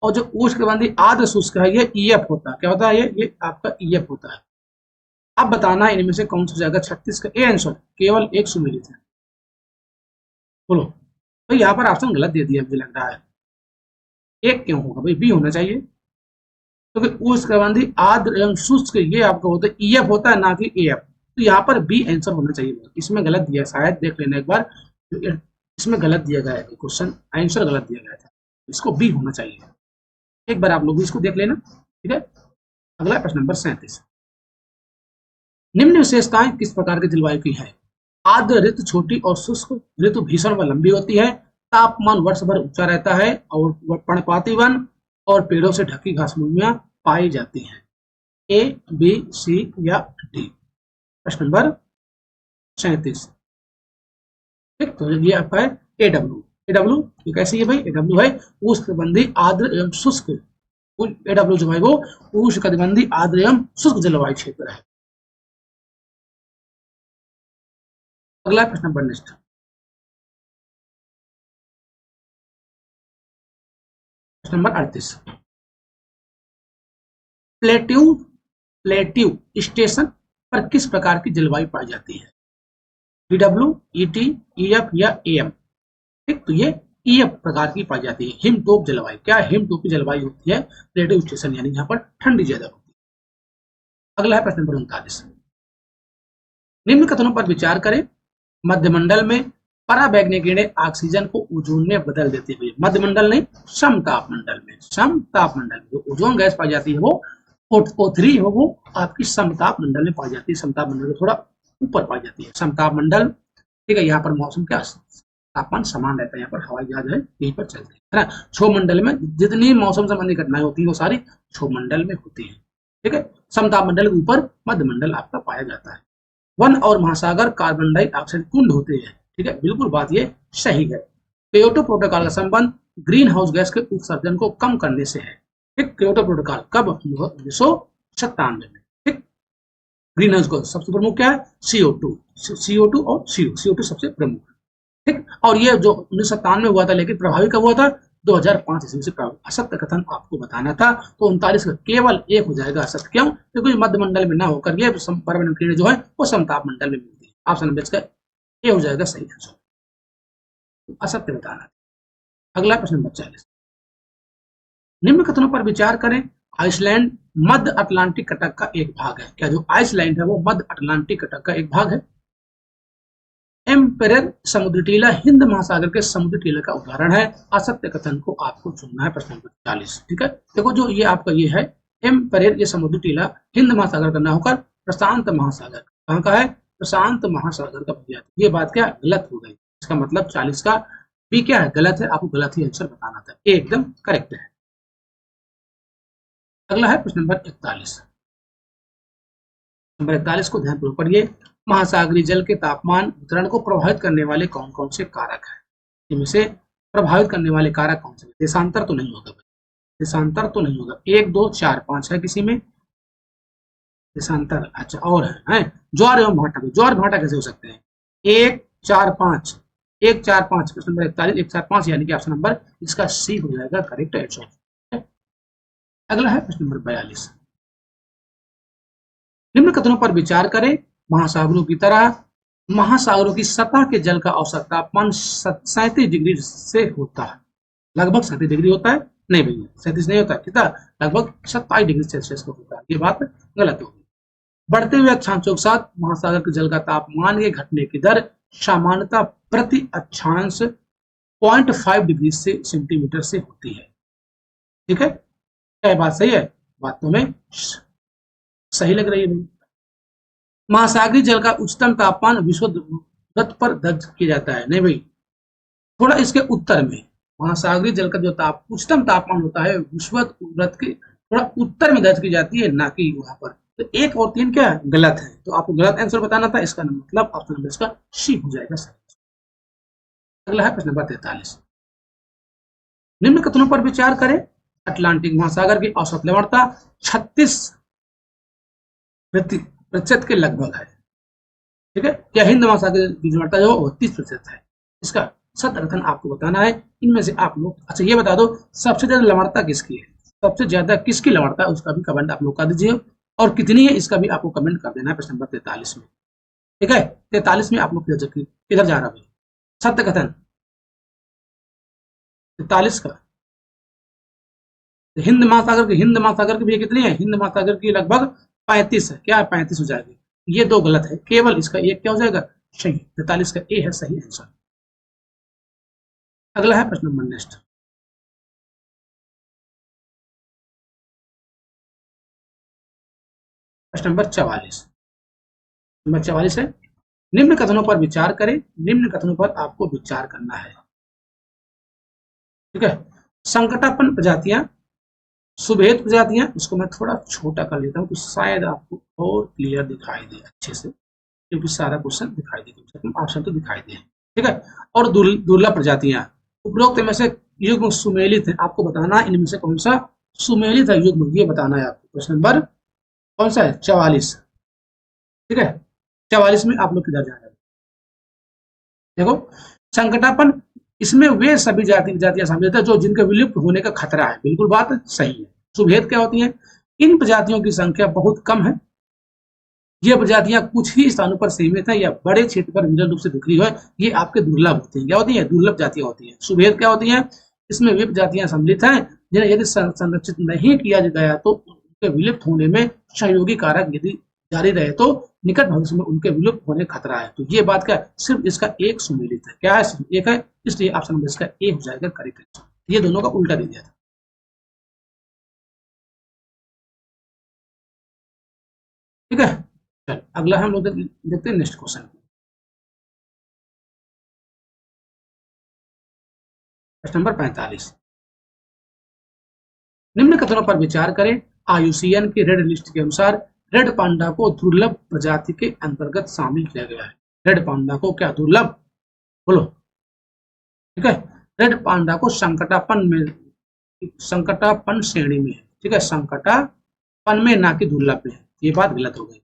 और जो उष्णकटिबंधीय आर्द्र शुष्क है ये ईएफ होता है, क्या होता है ये आपका ईएफ होता है। अब बताना है इनमें से कौन सा जाएगा 36 का ए आंसर, केवल एक सुमेलित है, बोलो। तो यहाँ पर ऑप्शन गलत दे दिया मुझे लग रहा है, एक क्यों होगा भाई, बी होना चाहिए। क्योंकि उष्णकटिबंधीय आर्द्र एवं शुष्क ये आपका होता है ईएफ होता है, ना कि एएफ। तो यहाँ पर बी आंसर होना चाहिए। इसमें गलत दिया है, शायद देख लेना एक बार, इसमें गलत दिया गया है, क्वेश्चन आंसर गलत दिया गया था, इसको बी होना चाहिए। एक बार आप लोग भी इसको देख लेना, ठीक है। अगला प्रश्न नंबर 37, निम्न विशेषताएं किस प्रकार की जलवायु की है? आर्द्र ऋतु छोटी और शुष्क ऋतु भीषण व लंबी होती है, तापमान वर्ष भर ऊंचा रहता है और पर्णपाती वन और पेड़ों से ढकी घास भूमियां पाई जाती हैं। ए, बी, सी या डी? प्रश्न नंबर 37, ठीक। तो ये आपका है एडब्ल्यू। एडब्ल्यू ये कैसी है भाई? एडब्ल्यू है उष्णकटिबंधीय आर्द्र एवं शुष्क। एडब्ल्यू जो है वो उष्णकटिबंधीय आर्द्र एवं शुष्क जलवायु क्षेत्र है। अगला प्रश्न नंबर नेक्स्ट, प्रश्न नंबर 38, प्लेट्यू प्लेट्यू स्टेशन पर किस प्रकार की जलवायु पाई जाती है? डीडब्ल्यू, ईटी, ईएफ या एएम? ठीक, तो ये ईएफ प्रकार की पाई जाती है, हिमटोप जलवायु। क्या हिमटोप की जलवायु होती है? प्लेट्यू स्टेशन, यानी यहाँ पर ठंडी ज्यादा होती है। अगला है प्रश्न नंबर 39, निम्न कथनों पर विचार करें। मध्यमंडल में पराबैंगनी किरणें ऑक्सीजन को ओजोन में बदल देती हुई, मध्यमंडल नहीं, समतापमंडल में, समतापमंडल में जो ओजोन गैस पाई जाती है वो O3 हो, वो आपकी समताप मंडल में पाई जाती है, समताप मंडल के थोड़ा ऊपर पाई जाती है समताप मंडल। ठीक है, यहाँ पर मौसम क्या तापमान समान रहता है, यहाँ पर हवाई जहाज है यहीं पर चलते हैं, है ना। क्षोभ मंडल में जितनी मौसम संबंधी घटनाएं होती है वो सारी क्षोभ मंडल में होती है। ठीक है, समताप मंडल के ऊपर मध्यमंडल आपका पाया जाता है। वन और महासागर कार्बन डाइऑक्साइड कुंड होते हैं। ठीक है, बिल्कुल बात ये सही है। क्योटो प्रोटोकॉल का संबंध ग्रीन हाउस गैस के उत्सर्जन को कम करने से है। ठीक, क्योटो प्रोटोकॉल कब? 1997 में। ठीक, ग्रीन हाउस गैस सबसे प्रमुख क्या है? CO2, CO2 और CO2 सबसे प्रमुख। ठीक, और ये जो 1997 में हुआ था, लेकिन प्रभावी कब हुआ था? 2005 ईस्वी से प्रभावी। असत्य कथन आपको बताना था, तो 39 का केवल एक हो जाएगा असत्य। क्यों? क्योंकि मध्यमंडल में ना होकर ये पर्यावरण किरणें जो है वो समताप मंडल में मिलती है। ऑप्शन नंबर इसका ये हो जाएगा सही आंसर, असत्य बताना। अगला प्रश्न नंबर 40, निम्न कथनों पर विचार करें। आइसलैंड मध्य अटलांटिक कटक का एक भाग है। क्या जो आइसलैंड है वो मध्य अटलांटिक कटक का एक भाग है? एम्पेयर समुद्री टीला हिंद महासागर के समुद्री टीले का उदाहरण है। असत्य कथन को आपको चुनना है। प्रश्न नंबर 40, ठीक है। देखो जो ये आपका ये है एम्पेयर, ये समुद्री टीला हिंद महासागर का ना होकर प्रशांत महासागर, कहाँ का है? प्रशांत महासागर का भैया। ये बात क्या गलत हो गई? इसका मतलब 40 का बी क्या है? गलत है। आपको गलत ही आंसर बताना था, ए एकदम करेक्ट है। अगला है प्रश्न नंबर 41। नंबर 41 को ध्यानपूर्वक पढ़िए। महासागरीय जल के तापमान वितरण को प्रभावित करने वाले कौन कौन से कारक हैं? इनमें से प्रभावित करने वाले कारक कौन से? देशांतर तो नहीं होगा भाई, देशांतर तो नहीं होगा। 1, 2, 4, 5 है किसी में देशांतर? अच्छा, और है ज्वार एवं भाटा। ज्वार भाटा कैसे हो सकते हैं? 1, 4, 5, 1, 4, 5। प्रश्न नंबर 41 1, 4, 5, यानी कि ऑप्शन नंबर इसका सी हो जाएगा करेक्ट आंसर। अगला है प्रश्न नंबर 42। निम्न कथनों पर विचार करें। महासागरों की तरह महासागरों की सतह के जल का औसत तापमान 37 डिग्री से होता है। लगभग 37 डिग्री होता है? नहीं भैया, 37 नहीं होता। कितना? लगभग 27 डिग्री सेल्सियस का होता है। ये बात गलत होगी। बढ़ते हुए अक्षांशों के साथ महासागर के जल का तापमान के घटने की दर सामान्यतः प्रति अक्षांश 0.5 डिग्री से सेंटीमीटर से होती है। ठीक है, क्या बात सही है? बात तो में सही लग रही है भाई। महासागरीय जल का उच्चतम तापमान विषुववृत्त पर दर्ज किया जाता है। नहीं भाई, थोड़ा इसके उत्तर में महासागरीय जल का जो उच्चतम तापमान होता है विषुववृत्त के थोड़ा उत्तर में दर्ज की जाती है, ना कि वहां पर। तो 1 और 3 क्या है? गलत है। तो आपको गलत आंसर बताना था। इसका मतलब ऑप्शन नंबर इसका सी हो जाएगा सही। अगला है प्रश्न नंबर 43। निम्न कथनों पर विचार करें। अटलांटिक महासागर की औसत लवणता 36% के लगभग है। ठीक है, क्या हिंद महासागर की लवणता जो 32% है? इसका सत्य कथन आपको बताना है। इनमें से आप लोग अच्छा ये बता दो, सबसे ज्यादा लवणता किसकी है? सबसे ज्यादा किसकी लवणता है उसका भी कमेंट आप लोग कर दीजिए, और कितनी है इसका भी आपको कमेंट कर देना है प्रश्न नंबर 43 में। ठीक है, 43 में आप लोग किधर जा रहा है? सत्य कथन 43 का तो हिंद महासागर की भी कितनी है, हिंद महासागर की लगभग 35 है, क्या है 35 हो जाएगी। ये दो गलत है, केवल इसका एक क्या हो जाएगा सही, 43 का ए है सही आंसर। अगला है प्रश्न नंबर नेक्स्ट, प्रश्न नंबर 44। नंबर 44 है, निम्न कथनों पर विचार करें, निम्न कथनों पर आपको विचार करना है। ठीक है, संकटापन्न प्रजातियां, सुभेद प्रजातियां, इसको मैं थोड़ा छोटा कर लेता हूं तो शायद आपको और क्लियर दिखाई दे अच्छे से, क्योंकि सारा क्वेश्चन दिखाई दे, ऑप्शन तो दिखाई दे। ठीक है, और दुर्लभ प्रजातियां, उपरोक्त में से युग्म सुमेलित है, आपको बताना है इनमें से कौन सा सुमेलित है युग्म, ये बताना है आपको। प्रश्न नंबर कौन सा है 44। ठीक है, 44 में आप लोग किधर जा रहे हैं, देखो संकटापन, इसमें वे सभी जातियां सम्मिलित है जो जिनके विलुप्त होने का खतरा है, बिल्कुल बात सही है। सुभेद क्या होती है, इन प्रजातियों की संख्या बहुत कम है, ये प्रजातियां कुछ ही स्थानों पर सीमित है या बड़े क्षेत्र पर विरल रूप से बिखरी है, ये आपके दुर्लभ होती है, क्या होती है दुर्लभ जातियां होती है। सुभेद क्या होती है, इसमें वे प्रजातियां सम्मिलित हैं जिन्हें यदि संरक्षित नहीं किया गया तो उनके विलुप्त होने में सहयोगी कारक यदि जारी रहे तो निकट भविष्य में उनके विलुप्त होने खतरा है। तो ये बात क्या है, सिर्फ इसका एक सुमेलित है, क्या है सिर्फ एक है, इसलिए ऑप्शन नंबर इसका ए हो जाएगा करेक्ट आंसर। ये दोनों का उल्टा दे दिया था। ठीक है, चल अगला हम लोग देखते हैं नेक्स्ट क्वेश्चन, प्रश्न नंबर 45। निम्न कथनों पर विचार करें, आयुसीएन की रेड लिस्ट के अनुसार रेड पांडा को दुर्लभ प्रजाति के अंतर्गत शामिल किया गया है। रेड पांडा को क्या दुर्लभ, बोलो। ठीक है, रेड पांडा को संकटापन श्रेणी में है। ठीक है, संकटापन में ना कि दुर्लभ में है, ये बात गलत हो गई।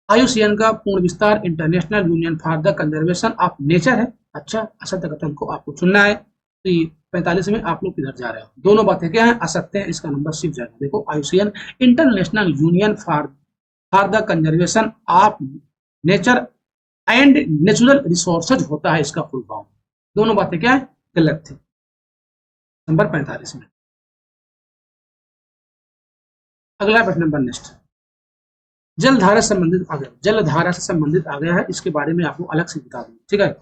आयुसीएन का पूर्ण विस्तार international union for the conservation of nature है। अच्छा, असत्य कथन को आपको चुनना है, तो 45 में आप लोग किधर जा रहे हो, दोनों बातें क्या है असत्य है, इसका नंबर सिर्फ जाएगा। देखो IUCN international union for the conservation of nature and natural resources होता है इसका फुल फॉर्म, दोनों बातें क्या है गलत थी। नंबर 45 में अगला प्रश्न नंबर नेक्स्ट, जलधारा से संबंधित आ गया, जलधारा से संबंधित आ गया है, इसके बारे में आपको अलग से बता दूं। ठीक है,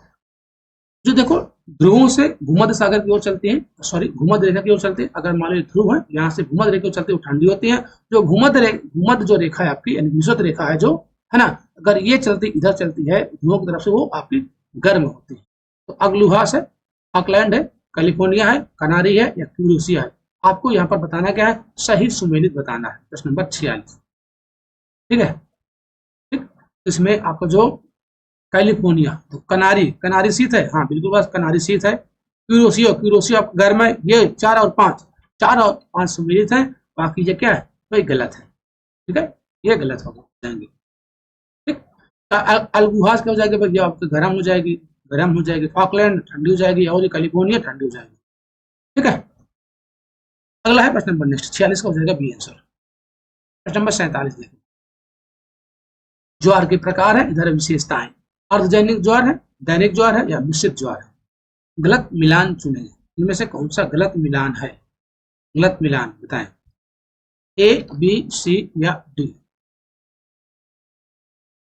जो देखो ध्रुवों से भूमध्य सागर की ओर चलती है, सॉरी भूमध्य रेखा की ओर चलती है, अगर मान लो ध्रुव है यहाँ से भूमध्य रेखा की ओर चलती है वो ठंडी होती है, जो भूमध्य जो रेखा है आपकी यानी विषुवत रेखा है जो है ना, अगर ये चलती इधर चलती है ध्रुवों की तरफ से वो आपकी गर्म होती है। तो अग्लुहास है, ऑकलैंड है, कैलिफोर्निया है, कनारी है या क्यूरोसिया है, आपको यहाँ पर बताना क्या है सही सुमेलित बताना है। प्रश्न नंबर 46। ठीक है, ठीक, इसमें आपको जो कैलिफोर्निया तो कनारी, कनारी शीत है, हाँ बिल्कुल बस कनारी शीत है। क्यूरोसियो, क्यूरोसियो गर्म है, ये 4 और 5, 4 और 5 सुमेलित है, बाकी ये क्या है वही गलत है। ठीक है, ये गलत हो जाएंगे। ठीक, अल्गुहास क्या हो जाएगी भैया आपकी गर्म हो जाएगी, गर्म हो जाएगी, फॉकलैंड ठंडी हो जाएगी और कैलिफोर्निया ठंडी हो जाएगी। ठीक है, अगला है प्रश्न नंबर नेक्स्ट 46 का हो जाएगा बी आंसर। प्रश्न नंबर 47 देखो, ज्वार के प्रकार है, इधर विशेषताएं, अर्धदैनिक ज्वार है, दैनिक ज्वार है या मिश्रित ज्वार है। गलत मिलान चुने, इनमें से कौन सा गलत मिलान है, गलत मिलान बताएं, ए बी सी या डी।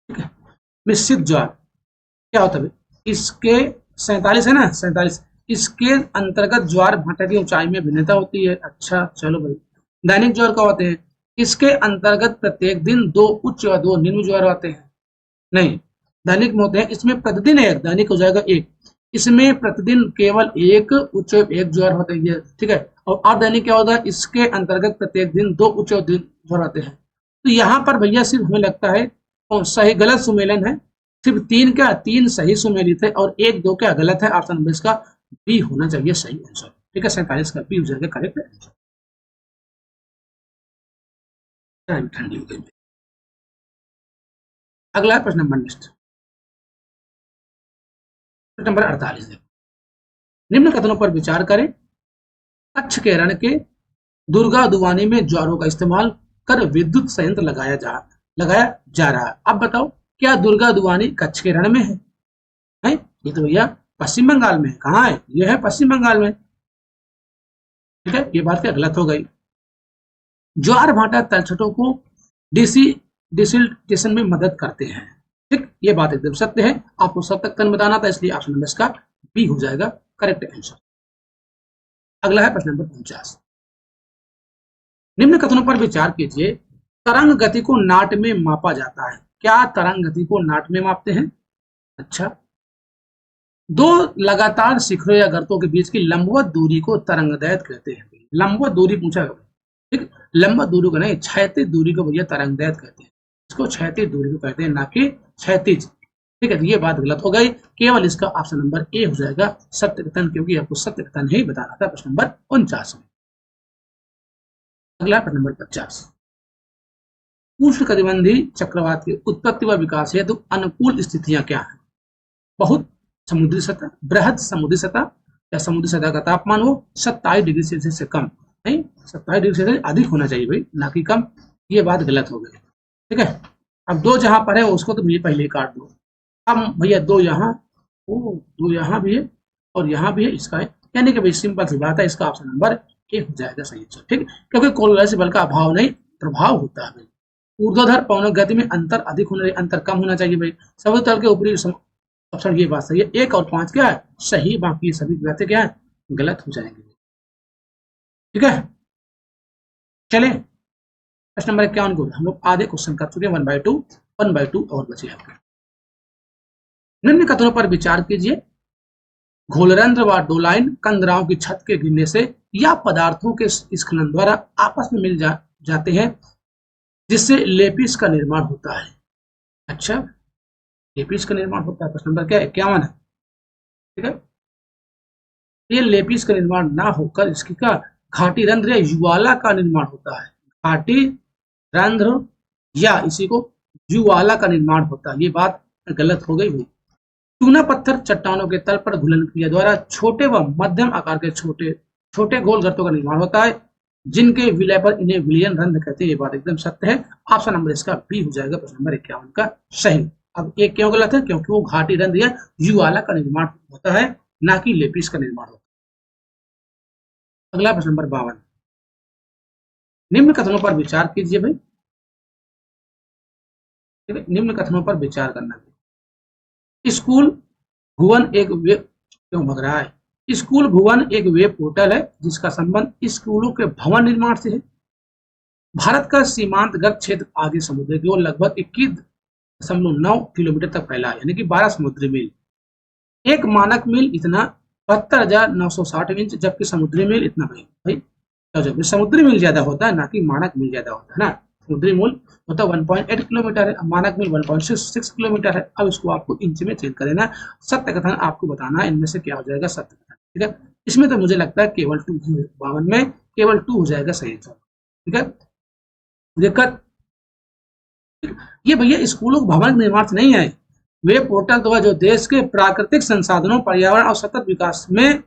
ठीक है, मिश्रित ज्वार क्या होता है, इसके 47 है ना 47, इसके अंतर्गत ज्वार भाटा की ऊंचाई में भिन्नता होती है। अच्छा चलो भाई, दैनिक ज्वार क्या होते हैं, इसके अंतर्गत प्रत्येक दिन 2 उच्च और 2 निम्न ज्वार आते हैं। नहीं, दैनिक में होते हैं, इसमें प्रतिदिन एक दैनिक हो जाएगा एक, इसमें प्रतिदिन केवल एक उच्च एक ज्वार होते हैं। ठीक है, और अर्धदैनिक क्या होता है, इसके अंतर्गत प्रत्येक दिन 2 उच्च और 2 ज्वार आते हैं। तो यहाँ पर भैया सिर्फ हमें लगता है सही गलत सुमेलन है, सिर्फ 3 क्या 3 सही सुमेलित है और 1 2 क्या गलत है, ऑप्शन नंबर इसका बी होना चाहिए सही आंसर। ठीक है, 47 का बी हो जाएगा करेक्ट आंसर। ठंडी हो गई। अगला प्रश्न नंबर नेक्स्ट, प्रश्न नंबर 48 देखो, निम्न कथनों पर विचार करें, कच्छ के रण के दुर्गा दुवानी में ज्वारों का इस्तेमाल कर विद्युत संयंत्र लगाया जा रहा है। अब बताओ क्या दुर्गा दुवानी कच्छ के रण में है? ये तो भैया पश्चिम बंगाल में है। कहाँ है? ये है पश्चिम बंगाल में। ठीक है, ये बात क्या गलत हो गई। ज्वार भाटा तलछटों को डिसिल्टेशन में मदद करते हैं। ठीक, ये बात एकदम सत्य है। आपको सब तक तन बताना था, इसलिए ऑप्शन नंबर इसका बी हो जाएगा करेक्ट आंसर। अगला है प्रश्न नंबर 49। निम्न कथनों पर विचार कीजिए। तरंग गति को नाट में मापा जाता है। क्या तरंग गति को नाट में मापते हैं? अच्छा, दो लगातार शिखरों या गर्तों के बीच की लंबवत दूरी को तरंगदैर्घ्य कहते हैं। लंबवत दूरी पूछा गया, ठीक, लंबवत दूरी को नहीं, क्षैतिज दूरी को भैया तरंगदैर्घ्य कहते हैं। इसको क्षैतिज दूरी को कहते हैं, ना कि क्षैतिज। ठीक है, तो ये बात गलत हो गई। केवल इसका ऑप्शन नंबर ए हो जाएगा सत्य कथन, क्योंकि आपको सत्य कथन ही बताना था प्रश्न नंबर 49 में। अगला प्रश्न नंबर 50। उष्णकटिबंधीय चक्रवात की उत्पत्ति व विकास हेतु अनुकूल स्थितियां क्या है? बहुत समुद्री सतह, बृहद समुद्री सतह, या समुद्री सतह का तापमान हो 27 डिग्री सेल्सियस से कम, नहीं 27 डिग्री सेल्सियस अधिक होना चाहिए भाई, ना कि कम। ये बात गलत हो गई। ठीक है, अब दो जहां पर है उसको तो मुझे पहले काट दो। अब भैया दो यहाँ, दो यहाँ भी है और यहाँ भी है, इसका है, यानी कि भाई सिंपल सी बात है, इसका ऑप्शन नंबर ए हो जाएगा सही आंसर। ठीक, क्योंकि कोलराइज बल का अभाव नहीं, प्रभाव होता है भाई। ऊर्ध्वाधर पवनों गति में अंतर अधिक होना, अंतर कम होना चाहिए भाई। समुद्र तल के ऊपरी ऑप्शन, ये बात सही है। 1 और 5 क्या है? सही, बाकी सभी बातें क्या है? गलत हो जाएंगे। ठीक है, चले प्रश्न नंबर 51 को हम लोग आधे क्वेश्चन कर चुके हैं, 1/2 और बचे आपके। निम्न कथनों पर विचार कीजिए। घोलरंध्र व डोलाइन कंदराओं की छत के गिरने से या पदार्थों के स्खलन द्वारा आपस में मिल जाते हैं, जिससे लेपिस का निर्माण होता है। अच्छा, लेपिस का निर्माण होता है। प्रश्न नंबर क्या है? 51 है। ठीक है, ये लेपिस का निर्माण ना होकर इसकी का घाटी रंध्र या युवाला का निर्माण होता है। घाटी रंध्र या इसी को युवाला का निर्माण होता है। ये बात गलत हो गई भाई। चूना पत्थर चट्टानों के तल पर घुलन क्रिया द्वारा छोटे व मध्यम आकार के छोटे छोटे गोल गर्तों का निर्माण होता है, जिनके विलय पर इन्हें विलयन रंध्र कहते हैं। ये बात एकदम सत्य है। ऑप्शन नंबर इसका बी हो जाएगा प्रश्न नंबर 51 का सही। अब एक क्यों गलत है? क्योंकि वो घाटी रंध्र या युवाला का निर्माण होता है, ना कि लेपिस का निर्माण होता है। अगला प्रश्न नंबर 52। निम्न कथनों पर विचार कीजिए भाई। निम्न कथनों पर विचार करना है। स्कूल भुवन एक वेब, क्यों भग रहा है? स्कूल भुवन एक वेब पोर्टल है जिसका संबंध स्कूलों के भवन निर्माण से है। भारत का सीमांतगत क्षेत्र आदि समुद्र की ओर लगभग 21.9 किलोमीटर तक फैला है, यानी कि 12 समुद्री मील। एक मानक मील इतना 72,960 इंच, जबकि समुद्री मील इतना भाई, तो जब समुद्री मील ज्यादा होता है, ना कि मानक मील ज्यादा होता है ना। समुद्री मूल होता है 1.8 किलोमीटर है, मानक मील 1.6 किलोमीटर है। अब इसको आपको इंच में चेंज कर देना। सत्य कथन आपको बताना है, इनमें से क्या हो जाएगा सत्य कथन। ठीक है, इसमें तो मुझे लगता है केवल 2, 52 में केवल 2 हो जाएगा सही आंसर। ठीक है, दिक्कत ये भैया स्कूलों के भवन निर्माण से नहीं है। वे पोर्टल द्वारा जो देश के प्राकृतिक संसाधनों, पर्यावरण और सतत विकास में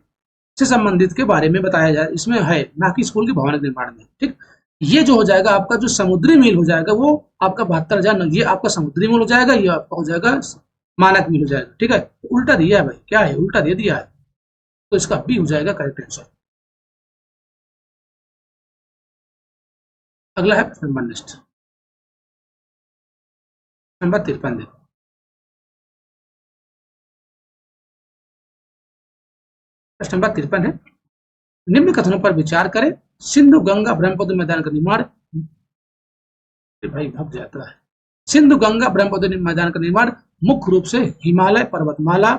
से संबंधित के बारे में बताया जाए, इसमें है, ना कि स्कूल के भवन निर्माण में। ठीक, ये जो हो जाएगा आपका जो समुद्री मील हो जाएगा वो आपका 72,000, ये आपका समुद्री मील हो जाएगा, ये आपका हो जाएगा मानक मील हो जाएगा। ठीक है, तो उल्टा दिया है भाई, क्या है? उल्टा दे दिया है, तो इसका बी हो जाएगा करेक्ट आंसर। अगला है प्रश्न नंबर नेक्स्ट नंबर 53। देखो प्रश्न नंबर 53 है। निम्न कथनों पर विचार करें। सिंधु गंगा ब्रह्मपुत्र मैदान का निर्माण, भाई भग जाता है। सिंधु गंगा ब्रह्मपुत्र मैदान का निर्माण मुख्य रूप से हिमालय पर्वतमाला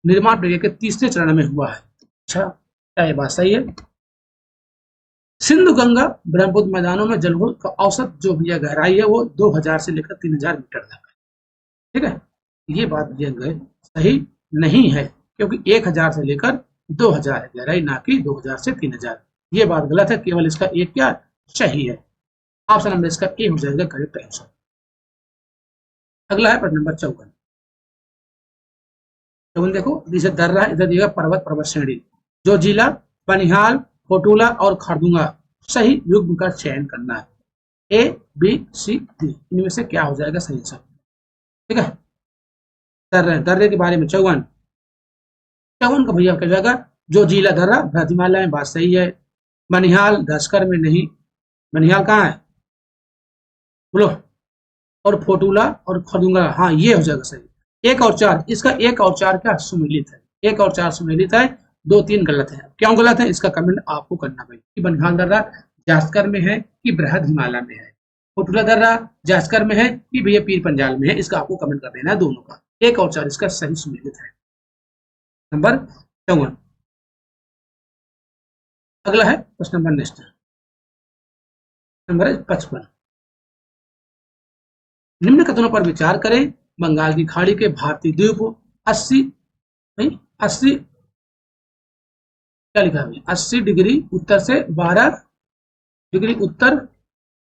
निर्माण प्रक्रिया के तीसरे चरण में हुआ है। अच्छा, क्या ये बात सही है? सिंधु गंगा ब्रह्मपुत्र मैदानों में जलभूल का औसत जो भैया गहराई है वो 2000 से लेकर 3000 मीटर तक है। ठीक है, ये बात भैया सही नहीं है, क्योंकि 1000 से लेकर 2000 है गहराई, ना कि 2000 से 3000। ये बात गलत है, केवल इसका एक क्या सही है। ऑप्शन नंबर इसका ए हो जाएगा करेक्ट आंसर। अगला है प्रश्न नंबर 54। देखो जिसे दर्रा है, इधर दिएगा पर्वत श्रेणी, जो जिला बनिहाल, कोटुला और खरदुंगा सही युग्म का चयन करना है। ए, बी, सी, डी, इनमें से क्या हो जाएगा सही आंसर? ठीक है, दर्रे के बारे में 54 का भैया क्या जाएगा? जो जिला दर्रा हिमालय में, बात सही है। बनिहाल दस्कर में नहीं, बनिहाल कहाँ है बोलो, और फोटूला और खरदुंगा, हाँ ये हो जाएगा सही। 1 और 4, इसका 1 और 4 क्या सुमेलित है, 1 और 4 सुमेलित है, 2 3 गलत है। क्यों गलत है इसका कमेंट आपको करना भाई, कि बनिहाल दर्रा जास्कर में है कि बृहद हिमालय में है, फोटूला दर्रा जास्कर में है कि भैया पीर पंजाल में है, इसका आपको कमेंट कर देना है दोनों का। 1 और 4 इसका सही सुमेलित है। नंबर 54। अगला है प्रश्न नंबर नेक्स्ट, नंबर 55। निम्न कथनों पर विचार करें। बंगाल की खाड़ी के भारतीय द्वीप 80 80 क्या लिखा है 80 डिग्री उत्तर से 12 डिग्री उत्तर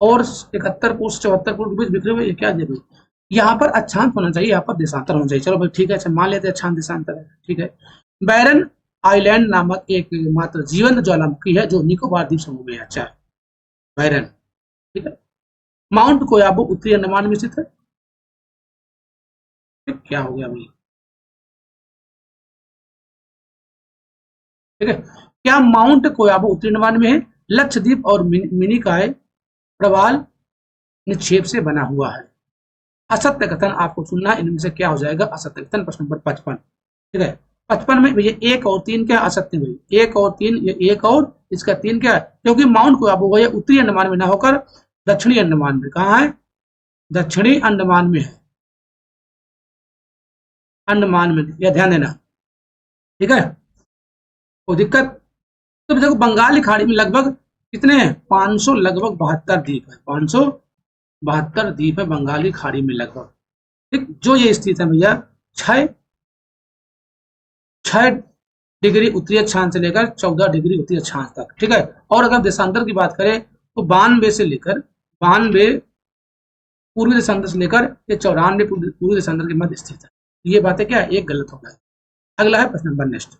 और 71 पूर्व 74 पूर्व के बीच बिखरे हुए, क्या जरूर यहाँ पर अक्षांत होना चाहिए, यहाँ पर देशांतर होना चाहिए। चलो भाई ठीक है, अच्छा मान लेते हैं अक्षांत देशांतर है, ठीक है। बैरन आइलैंड नामक एक मात्र जीवंत ज्वालामुखी है जो निकोबार द्वीप समूह में है। अच्छा बैरन, ठीक है। माउंट कोयाबू उत्तरी अंडमान में स्थित है। क्या हो गया भाई, ठीक है। क्या माउंट कोयाबू उत्तरी अंडमान में है? लक्षद्वीप और मिनिकॉय प्रवाल निक्षेप से बना हुआ है। असत्य कथन आपको चुनना है, इनमें से क्या हो जाएगा असत्य कथन। प्रश्न नंबर 55, ठीक है। 55 में भैया 1 और 3 क्या असत्य भाई, 1 और 3, ये 1 और इसका 3 क्या है, क्योंकि माउंट कोयाबू है उत्तरी अंडमान में ना होकर दक्षिणी अंडमान में, कहा है दक्षिणी अंडमान में है, अंडमान में, यह ध्यान देना, ठीक है। कोई दिक्कत? तो देखो बंगाली खाड़ी में लगभग कितने हैं 500 लगभग 72 द्वीप है, 572 द्वीप है बंगाली खाड़ी में लगभग, ठीक। जो ये स्थित है भैया 6 डिग्री उत्तरी अक्षांश से लेकर 14 डिग्री उत्तरी अक्षांश तक, ठीक है। और अगर देशांतर की बात करें तो 92 से लेकर 92 पूर्वी देशांतर से लेकर ये 94 पूर्वी देशांतर के मध्य स्थित है। ये बातें क्या है, एक गलत हो गया। अगला है प्रश्न नंबर नेक्स्ट,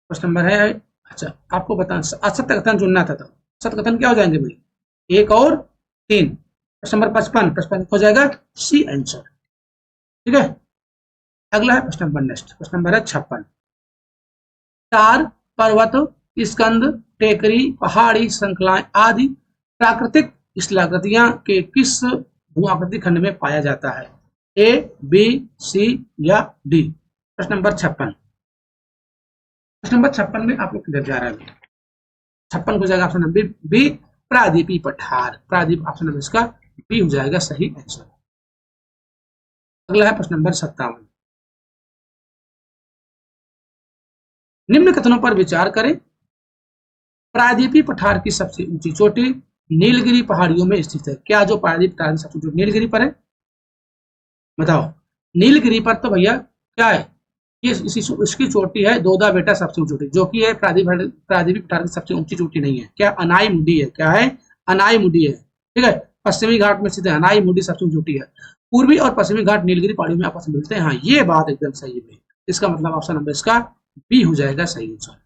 प्रश्न नंबर है, अच्छा आपको बताना असत्य कथन चुनना था, तो असत्य कथन क्या हो जाएंगे भाई 1 और 3। प्रश्न नंबर 55, 55 हो जाएगा सी आंसर, ठीक है। अगला है प्रश्न नंबर नेक्स्ट, प्रश्न नंबर है 56। तार पर्वत स्कंद टेकरी पहाड़ी श्रृंखलाएं आदि प्राकृतिक शिलाकृतियां के किस भूआकृति खंड में पाया जाता है, ए बी सी या डी। प्रश्न नंबर 56, प्रश्न नंबर 56 में आप लोग किधर जा रहे हैं, 56 हो जाएगा ऑप्शन नंबर बी प्रादीपी पठार, प्रादीप ऑप्शन नंबर इसका बी हो जाएगा सही आंसर। अगला है प्रश्न नंबर 57। निम्न कथनों पर विचार करें। प्रायद्वीपीय पठार की सबसे ऊंची चोटी नीलगिरी पहाड़ियों में स्थित है। क्या जो प्रायद्वीप पठार की सबसे ऊंची नीलगिरी पर है, बताओ। नीलगिरी पर तो भैया क्या है, ये इसकी चोटी है दोदा बेटा सबसे ऊंची चोटी, जो कि है प्रायद्वीपीय पठार की सबसे ऊंची चोटी नहीं है, क्या अनाई मुडी है, क्या है अनाई मुडी है, ठीक है। पश्चिमी घाट में स्थित है, अनाई मुडी सबसे ऊंची चोटी है। पूर्वी और पश्चिमी घाट नीलगिरी पहाड़ियों में आपस में मिलते हैं, हाँ ये बात एकदम सही है। इसका मतलब ऑप्शन नंबर इसका बी हो जाएगा सही आंसर।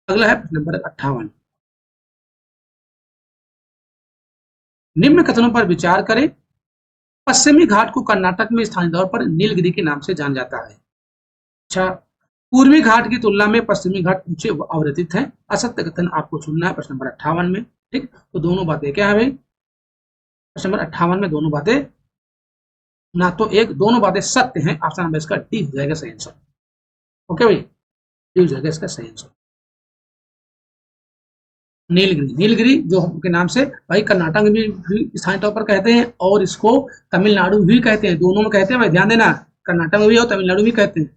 अगला है नंबर 58। निम्न कथनों पर विचार करें। पश्चिमी घाट को कर्नाटक में स्थानीय तौर पर नीलगिरी के नाम से जाना जाता है। अच्छा, पूर्वी घाट की तुलना में पश्चिमी घाट ऊंचे अवरोधित है। असत्य कथन आपको चुनना है प्रश्न नंबर 58 में, ठीक। तो दोनों बातें क्या है भाई, प्रश्न नंबर 58 में दोनों बातें ना तो एक, दोनों बातें सत्य हैं। ऑप्शन नंबर इसका डी हो जाएगा सही आंसर। ओके भाई, डी हो जाएगा इसका सही आंसर। नीलगिरी, नीलगिरी जो के नाम से भाई कर्नाटक में भी स्थानीय तौर पर कहते हैं और इसको तमिलनाडु भी कहते हैं, दोनों में कहते हैं भाई, ध्यान देना, कर्नाटक में भी और तमिलनाडु भी कहते हैं।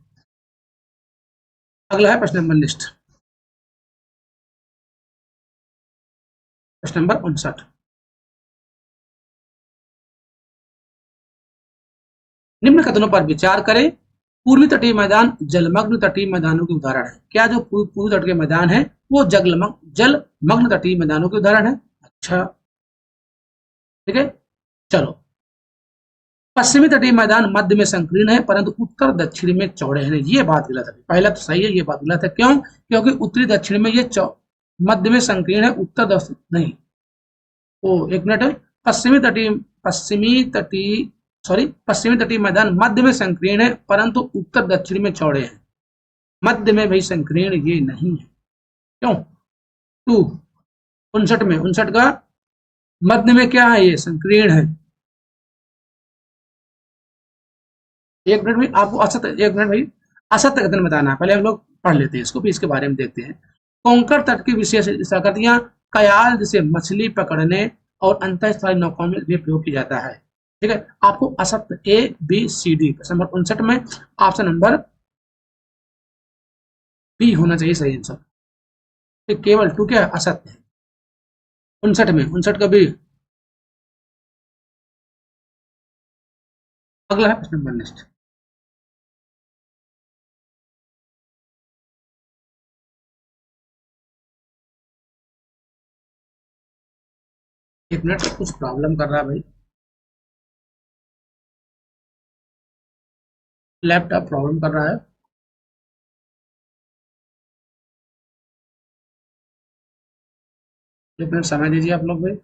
अगला है प्रश्न नंबर नेक्स्ट, प्रश्न नंबर 59। निम्न कथनों पर विचार करें। पूर्वी तटीय मैदान जलमग्न तटीय मैदानों के उदाहरण है। क्या जो पूर्वी तट के मैदान है वो जलमग्न तटीय मैदानों के उदाहरण है। अच्छा, ठीक है। चलो, पश्चिमी तटीय मैदान मध्य में संकीर्ण है परंतु उत्तर दक्षिण में चौड़े हैं, ये बात गलत है। पहला तो सही है, ये बात गलत है। क्यों? क्योंकि उत्तरी दक्षिण में ये मध्य में संकीर्ण है, उत्तर दक्षिण नहीं। ओ एक मिनट, पश्चिमी तटीय मैदान मध्य में संकीर्ण है परंतु उत्तर दक्षिण में चौड़े हैं। मध्य में भाई संकीर्ण ये नहीं है। क्यों? टू 59 में 59 का मध्य में क्या है, ये संकीर्ण है। एक मिनट में आपको असत्य, एक मिनट भाई, असत्य कथन बताना है। पहले हम लोग पढ़ लेते हैं इसको, फिर इसके बारे में देखते हैं। कोंकण तट की विशेष संगतियां, कयाल जिसे मछली पकड़ने और अंतरस्थलीय नौकाओं में भी प्रयोग किया जाता है। ठीक है, आपको असत्य A B C D, number 59 में ऑप्शन नंबर बी होना चाहिए सही आंसर। ठीक, केवल टू क्या है, असत्य है। 59 में 59 का बी। अगला है प्रश्न नंबर नेक्स्ट। एक मिनट, कुछ प्रॉब्लम कर रहा है भाई, लैपटॉप प्रॉब्लम कर रहा है। एक मिनट समय दीजिए आप लोग भाई।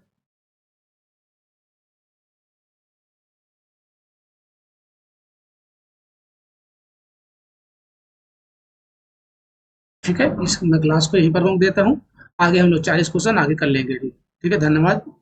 ठीक है, इस मैं क्लास को यहीं पर रोक देता हूँ। आगे हम लोग 40 क्वेश्चन आगे कर लेंगे। ठीक है, धन्यवाद।